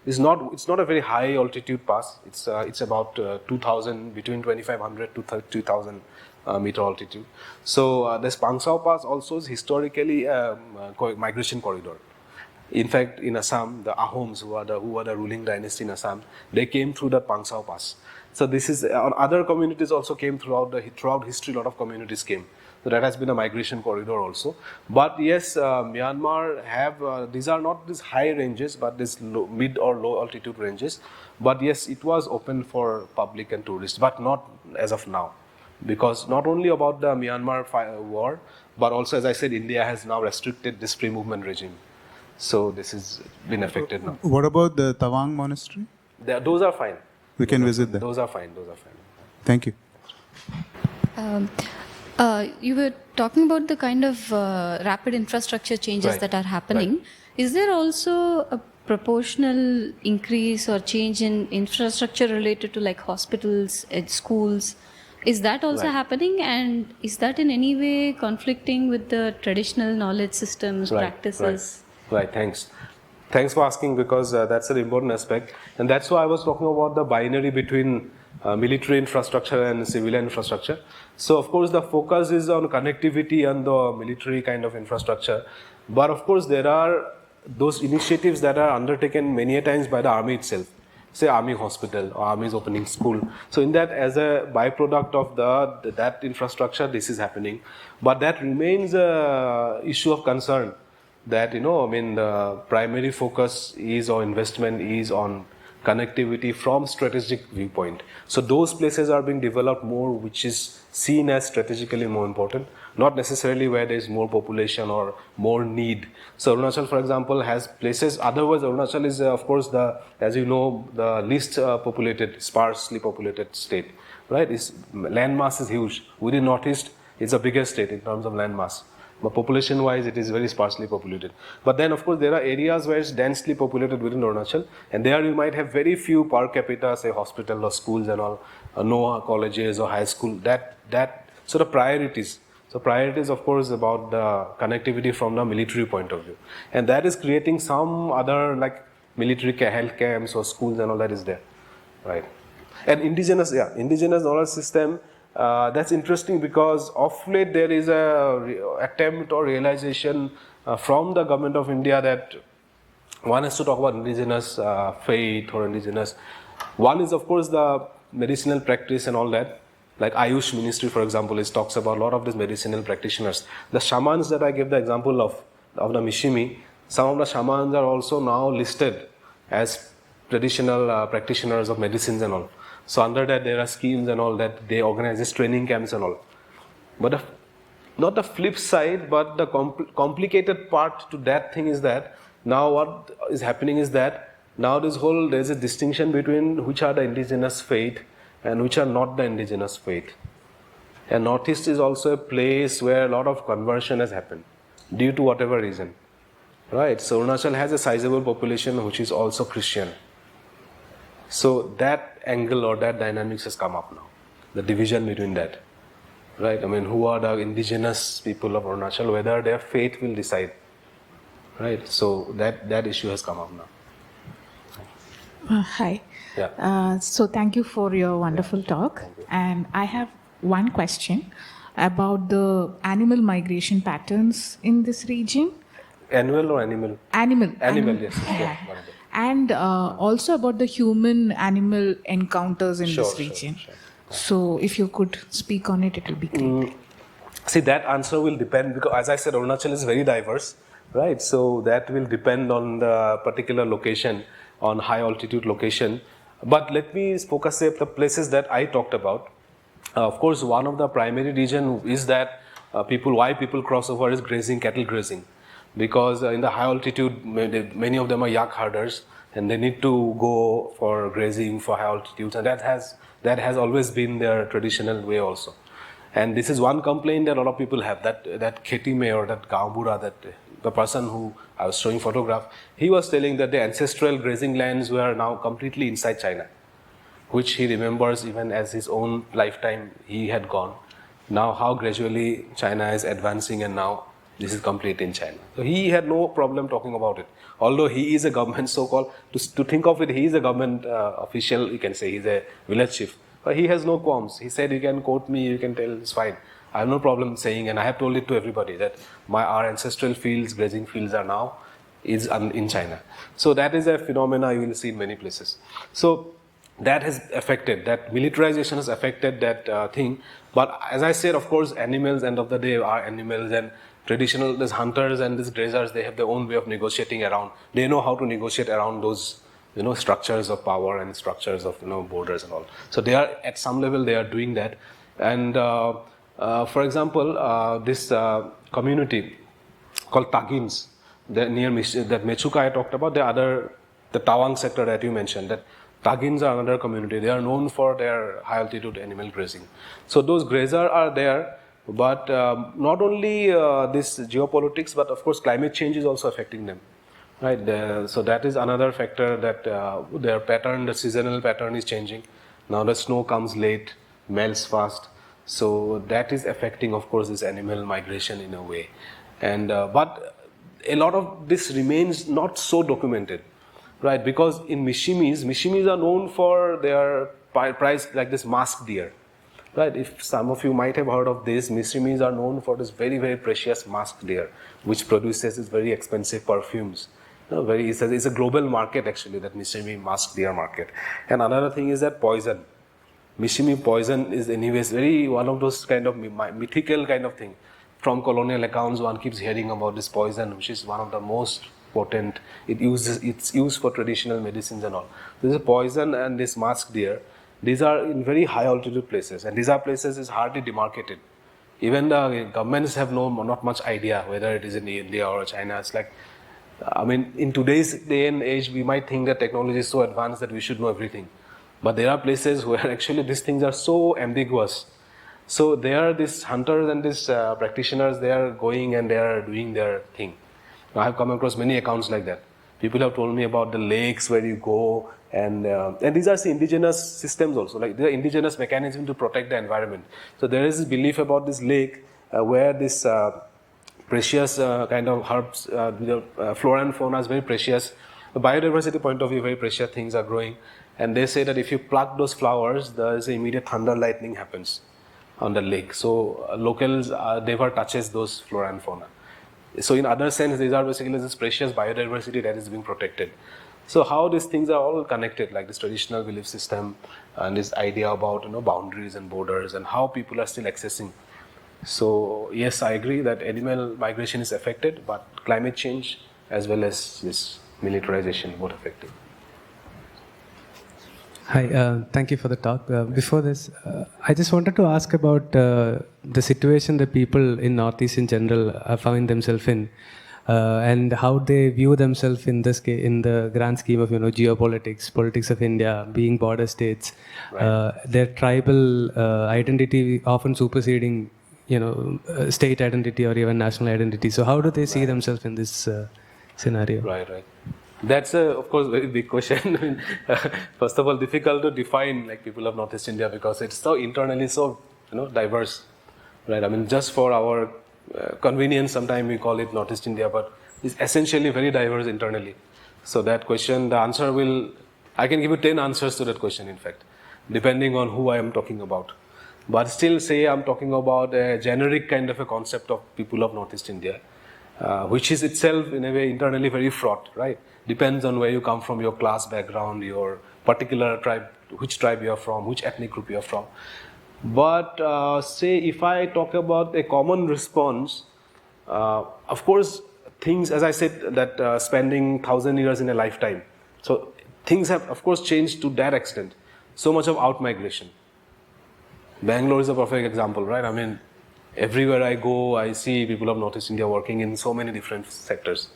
It's not a very high altitude pass. It's about 2,000, between 2,500 to 3,000 meter altitude. So this Pangsao Pass also is historically a migration corridor. In fact, in Assam, the Ahoms, who are the ruling dynasty in Assam, they came through the Pangsao Pass. So this is other communities also came throughout history. A lot of communities came. So that has been a migration corridor also. But yes, Myanmar have these are not these high ranges, but these mid or low altitude ranges. But yes, it was open for public and tourists, but not as of now, because not only about the Myanmar war, but also, as I said, India has now restricted this free movement regime. So this has been affected now. What about the Tawang Monastery? Those are fine. We can visit them. Those are fine. Thank you. You were talking about the kind of rapid infrastructure changes Right. that are happening. Right. Is there also proportional increase or change in infrastructure related to like hospitals and schools. Is that also Right. happening, and is that in any way conflicting with the traditional knowledge systems, practices? Right. Thanks for asking, because that's an important aspect, and that's why I was talking about the binary between military infrastructure and civilian infrastructure. So of course the focus is on connectivity and the military kind of infrastructure, but of course there are those initiatives that are undertaken many a times by the army itself. Say army hospital or army is opening school. So in that, as a byproduct of that infrastructure, this is happening. But that remains a issue of concern, that the primary focus is, or investment is, on connectivity from strategic viewpoint. So those places are being developed more, which is seen as strategically more important, not necessarily where there is more population or more need. So Arunachal, for example, has places. Otherwise, Arunachal is, of course, as you know, the least populated, sparsely populated state. Right? Its landmass is huge. Within Northeast, it's the biggest state in terms of landmass. But population-wise, it is very sparsely populated. But then, of course, there are areas where it's densely populated within Arunachal, and there you might have very few per capita, say hospital or schools and all, no colleges or high school. So the priorities. So priorities, of course, about the connectivity from the military point of view, and that is creating some other like military health camps or schools and all that is there, right? And indigenous knowledge system. That's interesting, because of late there is a attempt or realization from the government of India that one has to talk about indigenous faith or indigenous. One is, of course, the medicinal practice and all that. Like AYUSH ministry, for example, talks about a lot of these medicinal practitioners. The shamans that I gave the example of the Mishimi, some of the shamans are also now listed as traditional practitioners of medicines and all. So under that there are schemes and all that they organize, this training camps and all. But not the flip side, but the complicated part to that thing is that now what is happening is that now there's a distinction between which are the indigenous faith and which are not the indigenous faith. And Northeast is also a place where a lot of conversion has happened due to whatever reason. Right? So Arunachal has a sizable population which is also Christian. So that angle or that dynamics has come up now, the division between that, right? I mean, who are the indigenous people of Arunachal, whether their faith will decide, right? So that issue has come up now. Hi. Yeah. So thank you for your wonderful talk. And I have one question about the animal migration patterns in this region. Annual or animal? Animal, yes. Yeah. And also about the human-animal encounters in this region. Sure. So if you could speak on it, it will be great. See, that answer will depend, because as I said, Arunachal is very diverse, right? So that will depend on the particular location, on high altitude location. But let me focus on the places that I talked about. Of course, one of the primary reason is that why people cross over is grazing, cattle grazing. Because in the high altitude, many of them are yak herders, and they need to go for grazing for high altitudes, and that has always been their traditional way also. And this is one complaint that a lot of people have, that kheti mein or that gaubura, that the person who I was showing photograph, he was telling that the ancestral grazing lands were now completely inside China, which he remembers even as his own lifetime he had gone. Now how gradually China is advancing, and now this is complete in China. So he had no problem talking about it. Although he is a government so-called, to think of it, he is a government official, you can say, he's a village chief. But he has no qualms. He said, you can quote me, you can tell, it's fine. I have no problem saying, and I have told it to everybody, that our ancestral fields, grazing fields are now in China. So that is a phenomena you will see in many places. So that has affected, that militarization has affected that thing. But as I said, of course, animals, end of the day, are animals, and traditional, these hunters and these grazers, they have their own way of negotiating around. They know how to negotiate around those, structures of power and structures of, borders and all. So they are, at some level, they are doing that. And for example, this community called Tagins, near that Mechuka I talked about, the Tawang sector that you mentioned, that Tagins are another community. They are known for their high altitude animal grazing. So those grazers are there. But not only this geopolitics, but of course climate change is also affecting them, Right, so that is another factor that their pattern, the seasonal pattern is changing. Now the snow comes late, melts fast, so that is affecting, of course, this animal migration in a way. And but a lot of this remains not so documented, right? Because in Mishimis are known for their prize, like this masked deer. Right, if some of you might have heard of this, Mishimis are known for this very, very precious masked deer, which produces these very expensive perfumes. It's a global market actually, that Mishimi masked deer market. And another thing is that poison. Mishimi poison is anyways very one of those kind of mythical kind of thing. From colonial accounts, one keeps hearing about this poison, which is one of the most potent. It's used for traditional medicines and all. This is poison and this masked deer. These are in very high altitude places, and these are places is hardly demarcated. Even the governments have not much idea whether it is in India or China. It's like, I mean, in today's day and age, we might think that technology is so advanced that we should know everything. But there are places where actually these things are so ambiguous. So there are these hunters and these practitioners, they are going and they are doing their thing. I have come across many accounts like that. People have told me about the lakes where you go, and these are indigenous systems also, like there are indigenous mechanisms to protect the environment. So there is this belief about this lake where this precious kind of herbs, flora and fauna is very precious. The biodiversity point of view, very precious things are growing. And they say that if you pluck those flowers, there is immediate thunder lightning happens on the lake. So locals never touches those flora and fauna. So in other sense, these are basically this precious biodiversity that is being protected. So how these things are all connected, like this traditional belief system and this idea about boundaries and borders and how people are still accessing. So yes, I agree that animal migration is affected, but climate change as well as this militarization both affected. Hi, thank you for the talk. Before this, I just wanted to ask about the situation that people in Northeast in general find themselves in, and how they view themselves in the grand scheme of geopolitics, politics of India, being border states, right. Their tribal identity often superseding state identity or even national identity. So how do they see themselves in this scenario? Right. That's of course very big question. First of all, difficult to define like people of Northeast India because it's so internally so diverse, right? I mean, just for our convenience, sometimes we call it Northeast India, but it's essentially very diverse internally. So that question, the answer I can give you 10 answers to that question. In fact, depending on who I am talking about. But still, say I'm talking about a generic kind of a concept of people of Northeast India, which is itself in a way internally very fraught, right? Depends on where you come from, your class background, your particular tribe, which tribe you are from, which ethnic group you are from. But say if I talk about a common response, of course things, as I said, that spending 1,000 years in a lifetime. So things have of course changed to that extent. So much of out-migration. Bangalore is a perfect example, right? I mean, everywhere I go, I see people of Northeast India working in so many different sectors,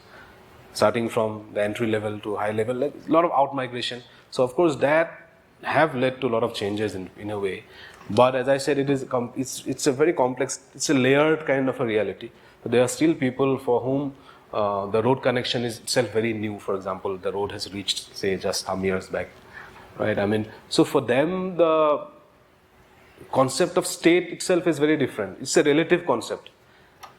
starting from the entry level to high level, like a lot of out-migration. So of course that have led to a lot of changes in a way. But as I said, it's a very complex, it's a layered kind of a reality. But there are still people for whom the road connection is itself very new. For example, the road has reached, say, just some years back, right? I mean, so for them, the concept of state itself is very different. It's a relative concept.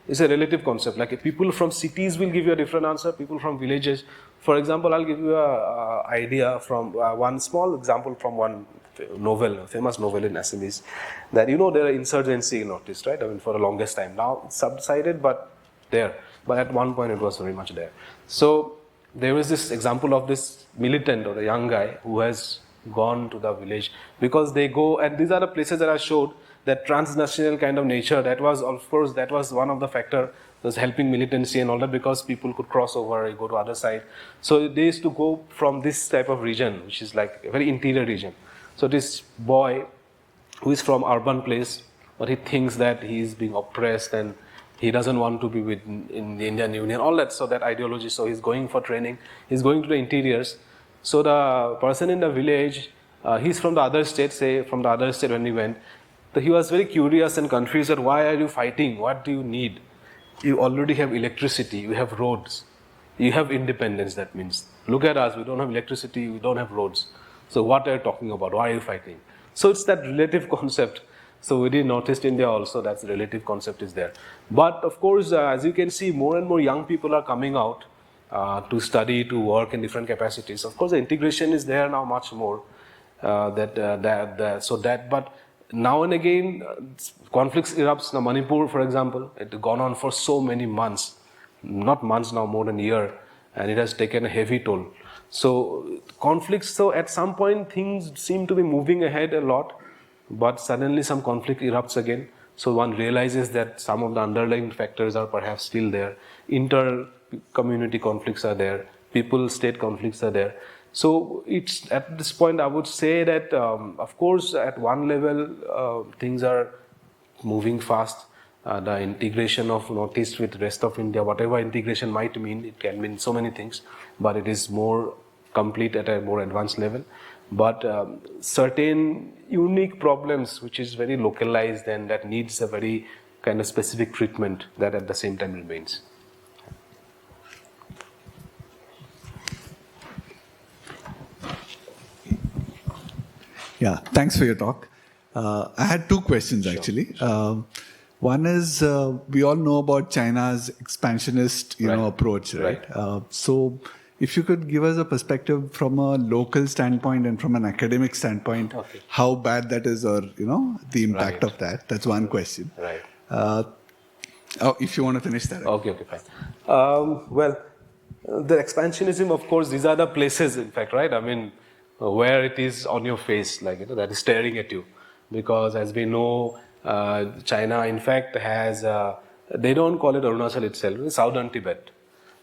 Like if people from cities will give you a different answer, people from villages. For example, I'll give you an idea from one small example from one novel, a famous novel in Assamese, that there are insurgency in Northeast, right? I mean, for the longest time. Now it's subsided, but at one point it was very much there. So there was this example of this militant or a young guy who has gone to the village because they go, and these are the places that I showed, that transnational kind of nature, that was one of the factors that was helping militancy and all that, because people could cross over and go to other side. So they used to go from this type of region, which is like a very interior region. So this boy who is from urban place, but he thinks that he is being oppressed and he doesn't want to be in the Indian Union, all that, so that ideology. So he's going for training, he's going to the interiors. So the person in the village, he's from the other state, when he went. So he was very curious and confused that why are you fighting? What do you need? You already have electricity, you have roads. You have independence, that means. Look at us, we don't have electricity, we don't have roads. So what are you talking about? Why are you fighting? So it's that relative concept. So within Northeast India also, that's the relative concept is there. But of course, as you can see, more and more young people are coming out to study, to work in different capacities. Of course, the integration is there now much more. But now and again, conflicts erupts. Now, Manipur, for example, it has gone on for so many months, not months now, more than a year, and it has taken a heavy toll. So conflicts. So at some point, things seem to be moving ahead a lot, but suddenly some conflict erupts again. So one realizes that some of the underlying factors are perhaps still there. Inter-community conflicts are there. People-state conflicts are there. So it's at this point I would say that of course at one level things are moving fast. The integration of Northeast with the rest of India, whatever integration might mean, it can mean so many things, but it is more complete at a more advanced level. But certain unique problems which is very localized and that needs a very kind of specific treatment, that at the same time remains. Yeah, thanks for your talk. I had two questions actually. One is we all know about China's expansionist, approach, right? So, if you could give us a perspective from a local standpoint and from an academic standpoint, how bad that is, or the impact of that. That's one question. Right. If you want to finish that. Okay, fine. Well, the expansionism, of course, these are the places, in fact, right? I mean, where it is on your face, like that is staring at you, because as we know, China, in fact, has they don't call it Arunachal itself, it's Southern Tibet,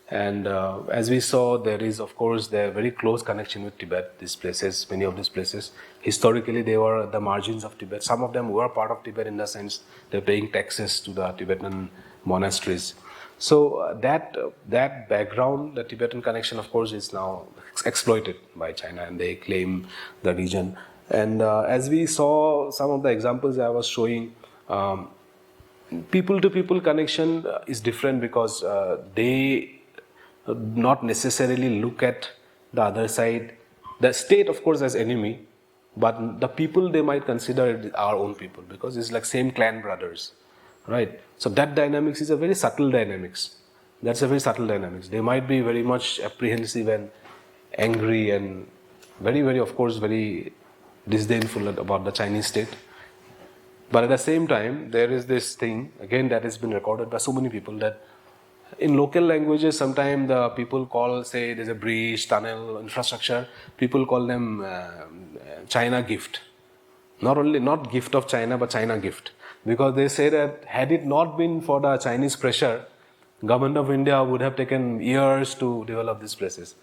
and as we saw, there is, of course, the very close connection with Tibet. These places, many of these places, historically they were at the margins of Tibet. Some of them were part of Tibet in the sense they're paying taxes to the Tibetan monasteries. So that background, the Tibetan connection, of course, is now exploited by China, and they claim the region. And as we saw some of the examples I was showing, people-to-people connection is different because they not necessarily look at the other side. The state, of course, as enemy, but the people they might consider our own people because it's like same clan brothers, right? So that dynamics is a very subtle dynamics. That's a very subtle dynamics. They might be very much apprehensive and angry and very, very, of course, very disdainful about the Chinese state. But at the same time, there is this thing, again, that has been recorded by so many people that in local languages, sometimes the people call, say, there's a bridge, tunnel, infrastructure, people call them China gift. Not gift of China, but China gift. Because they say that had it not been for the Chinese pressure, government of India would have taken years to develop these places.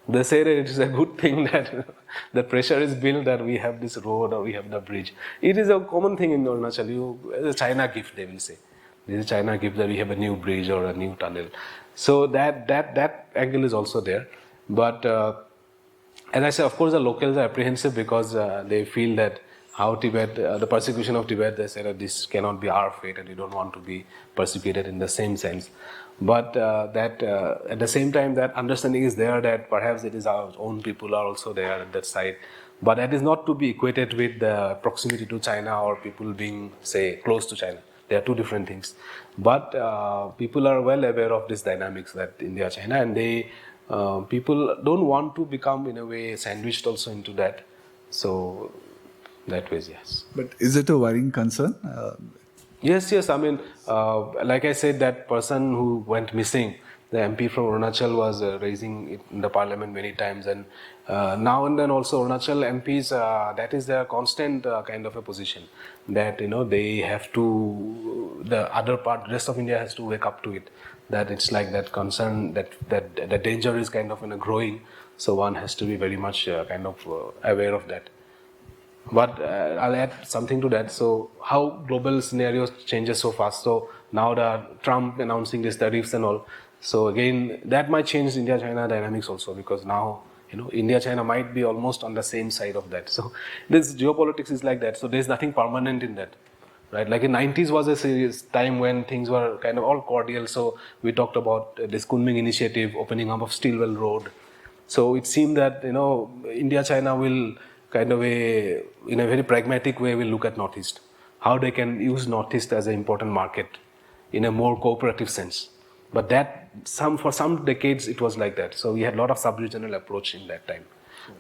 They say that it is a good thing that the pressure is built that we have this road or we have the bridge. It is a common thing in Arunachal. It's a China gift, they will say. This is a China gift that we have a new bridge or a new tunnel. So that angle is also there. But as I said, of course, the locals are apprehensive because they feel that how Tibet, the persecution of Tibet, they say that this cannot be our fate and we don't want to be persecuted in the same sense. But at the same time, that understanding is there that perhaps it is our own people are also there at that side. But that is not to be equated with the proximity to China or people being, say, close to China. They are two different things. But people are well aware of this dynamics that India, China, and they people don't want to become, in a way, sandwiched also into that. So that way, yes. But is it a worrying concern? Yes. I mean, like I said, that person who went missing, the MP from Arunachal was raising it in the parliament many times, and now and then also Arunachal MPs, that is their constant kind of a position that they have to, the other part, rest of India has to wake up to it. That it's like that concern that the danger is kind of growing, so one has to be very much kind of aware of that. But I'll add something to that. So how global scenarios changes so fast. So now the Trump announcing these tariffs and all. So again, that might change India-China dynamics also because now, India-China might be almost on the same side of that. So this geopolitics is like that. So there's nothing permanent in that. right? Like in 90s was a serious time when things were kind of all cordial. So we talked about this Kunming initiative, opening up of Stilwell Road. So it seemed that, India-China will kind of in a very pragmatic way will look at Northeast. How they can use Northeast as an important market in a more cooperative sense. But for some decades it was like that. So we had a lot of sub-regional approach in that time.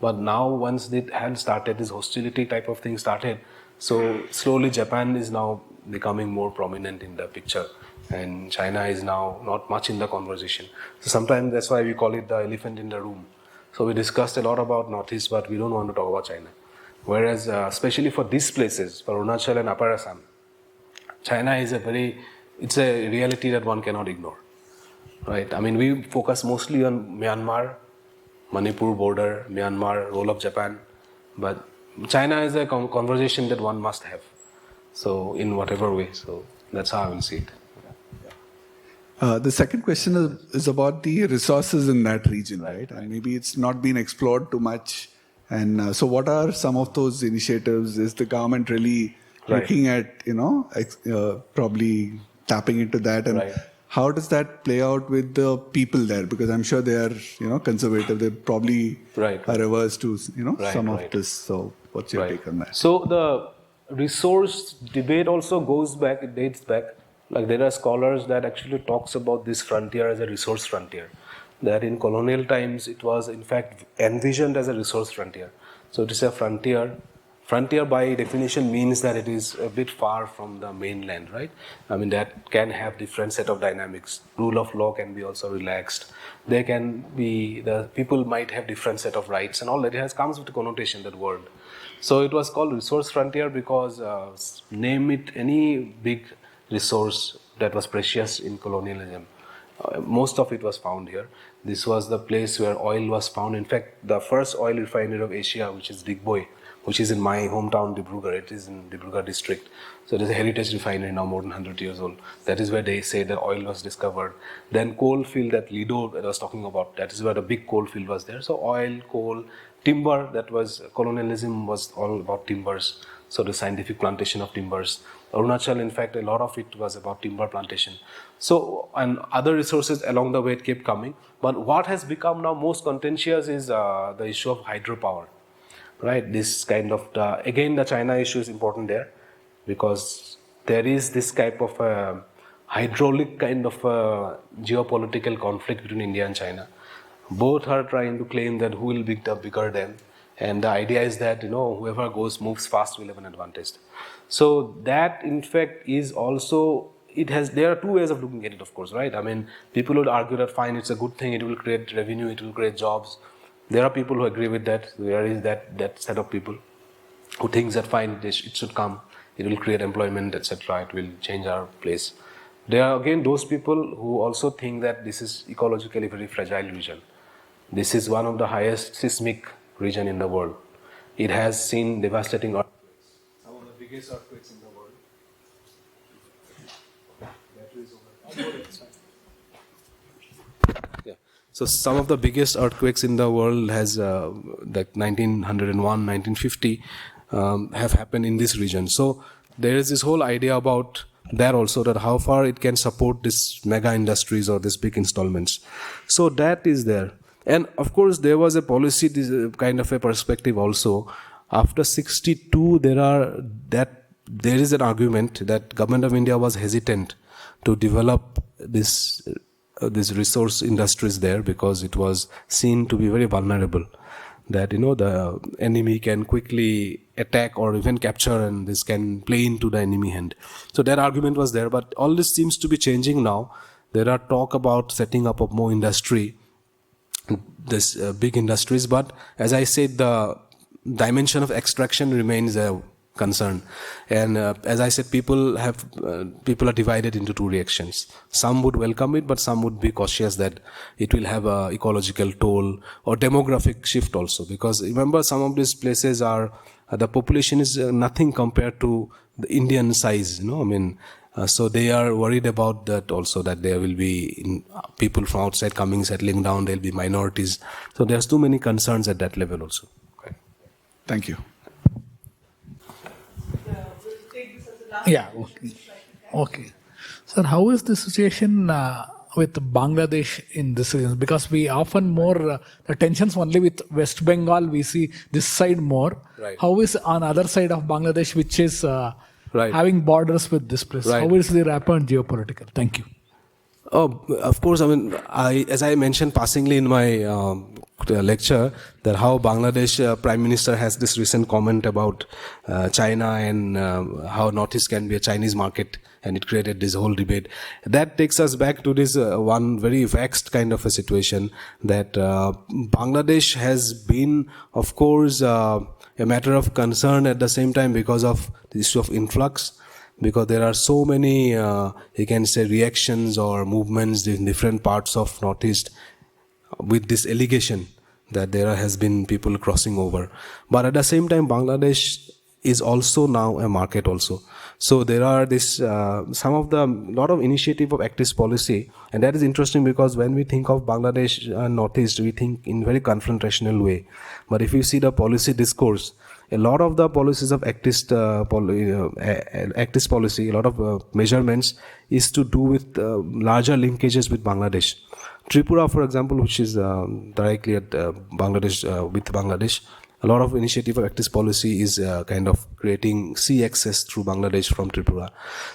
But now once it had started, this hostility type of thing started, so slowly Japan is now becoming more prominent in the picture and China is now not much in the conversation. So sometimes that's why we call it the elephant in the room. So we discussed a lot about Northeast, but we don't want to talk about China. Whereas especially for these places, for Arunachal and Upper Assam, China is it's a reality that one cannot ignore. Right? I mean, we focus mostly on Myanmar, Manipur border, Myanmar, role of Japan, but China is a conversation that one must have. So in whatever way, so that's how I will see it. The second question is about the resources in that region, right? And maybe it's not been explored too much. And so what are some of those initiatives? Is the government really looking at, probably tapping into that? And how does that play out with the people there? Because I'm sure they are, conservative. They probably are averse to, some of this. So what's your take on that? So the resource debate also it dates back. Like there are scholars that actually talks about this frontier as a resource frontier. That in colonial times it was in fact envisioned as a resource frontier. So it is a frontier. Frontier by definition means that it is a bit far from the mainland, right? I mean that can have different set of dynamics. Rule of law can be also relaxed. The people might have different set of rights and all that. Comes with a connotation, that word. So it was called resource frontier because name it any big resource that was precious in colonialism. Most of it was found here. This was the place where oil was found. In fact, the first oil refinery of Asia, which is Digboi, which is in my hometown, Dibrugarh. It is in Dibrugarh district. So it is a heritage refinery now, more than 100 years old. That is where they say that oil was discovered. Then coal field that Lido that I was talking about, that is where the big coal field was there. So oil, coal, timber, that was colonialism was all about timbers. So the scientific plantation of timbers. Arunachal, in fact, a lot of it was about timber plantation. So, and other resources along the way it kept coming. But what has become now most contentious is the issue of hydropower. Right? This kind of, again the China issue is important there because there is this type of hydraulic kind of geopolitical conflict between India and China. Both are trying to claim that who will be the bigger dam. And the idea is that, whoever moves fast will have an advantage. So that in fact is also, there are two ways of looking at it, of course, right? I mean, people would argue that fine, it's a good thing, it will create revenue, it will create jobs. There are people who agree with that. There is that set of people who thinks that fine, it should come, it will create employment, etc. It will change our place. There are again those people who also think that this is ecologically very fragile region. This is one of the highest seismic region in the world. It has seen devastating earthquakes, some of the biggest earthquakes in the world. Yeah. So some of the biggest earthquakes in the world has like 1901, 1950 have happened in this region. So there is this whole idea about there also, that how far it can support this mega industries or this big installments. So that is there. And of course, there was a policy, this kind of a perspective also. After 62, there is an argument that government of India was hesitant to develop this resource industries there because it was seen to be very vulnerable. That the enemy can quickly attack or even capture, and this can play into the enemy hand. So that argument was there, but all this seems to be changing now. There are talk about setting up of more industry. This big industries, but as I said, the dimension of extraction remains a concern. And as I said, people are divided into two reactions. Some would welcome it, but some would be cautious that it will have a ecological toll or demographic shift also. Because remember, some of these places are the population is nothing compared to the Indian size. So they are worried about that also, that there will be people from outside coming, settling down, there will be minorities. So there's too many concerns at that level also. Okay. Thank you. We'll take this as the Yeah, okay. Okay. Sir, how is the situation with Bangladesh in this region? Because we often more, the tensions only with West Bengal, we see this side more. Right. How is on other side of Bangladesh, which is Right. having borders with this place? Right. How is the rapid geopolitical? Thank you. Oh, of course. I mean, as I mentioned passingly in my lecture, that how Bangladesh Prime Minister has this recent comment about China and how Northeast can be a Chinese market, and it created this whole debate. That takes us back to this one very vexed kind of a situation that Bangladesh has been, of course, a matter of concern at the same time because of the issue of influx. Because there are so many, you can say, reactions or movements in different parts of Northeast with this allegation that there has been people crossing over. But at the same time, Bangladesh is also now a market also. So there are this, lot of initiative of activist policy, and that is interesting because when we think of Bangladesh and Northeast, we think in very confrontational way. But if you see the policy discourse, a lot of the policies of activist policy, a lot of measurements is to do with larger linkages with Bangladesh. Tripura, for example, which is directly at Bangladesh, with Bangladesh, a lot of initiative of activist policy is kind of creating sea access through Bangladesh from Tripura.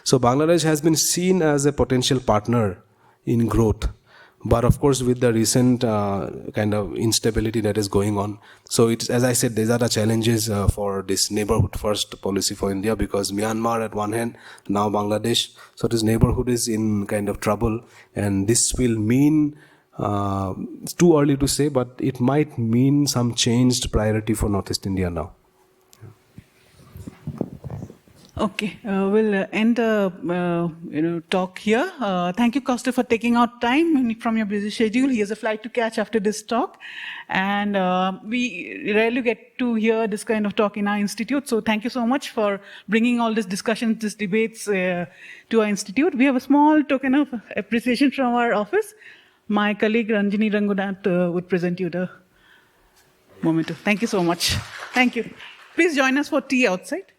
So Bangladesh has been seen as a potential partner in growth. But of course, with the recent kind of instability that is going on, so it's, as I said, these are the challenges for this neighborhood first policy for India, because Myanmar at one hand, now Bangladesh, so this neighborhood is in kind of trouble, and this will mean, it's too early to say, but it might mean some changed priority for Northeast India now. Okay, we'll end the talk here. Thank you, Kaustubh, for taking out time from your busy schedule. He has a flight to catch after this talk, and we rarely get to hear this kind of talk in our institute. So thank you so much for bringing all these discussions, these debates to our institute. We have a small token of appreciation from our office. My colleague Ranjini Rangunath would present you the memento. Thank you so much. Thank you. Please join us for tea outside.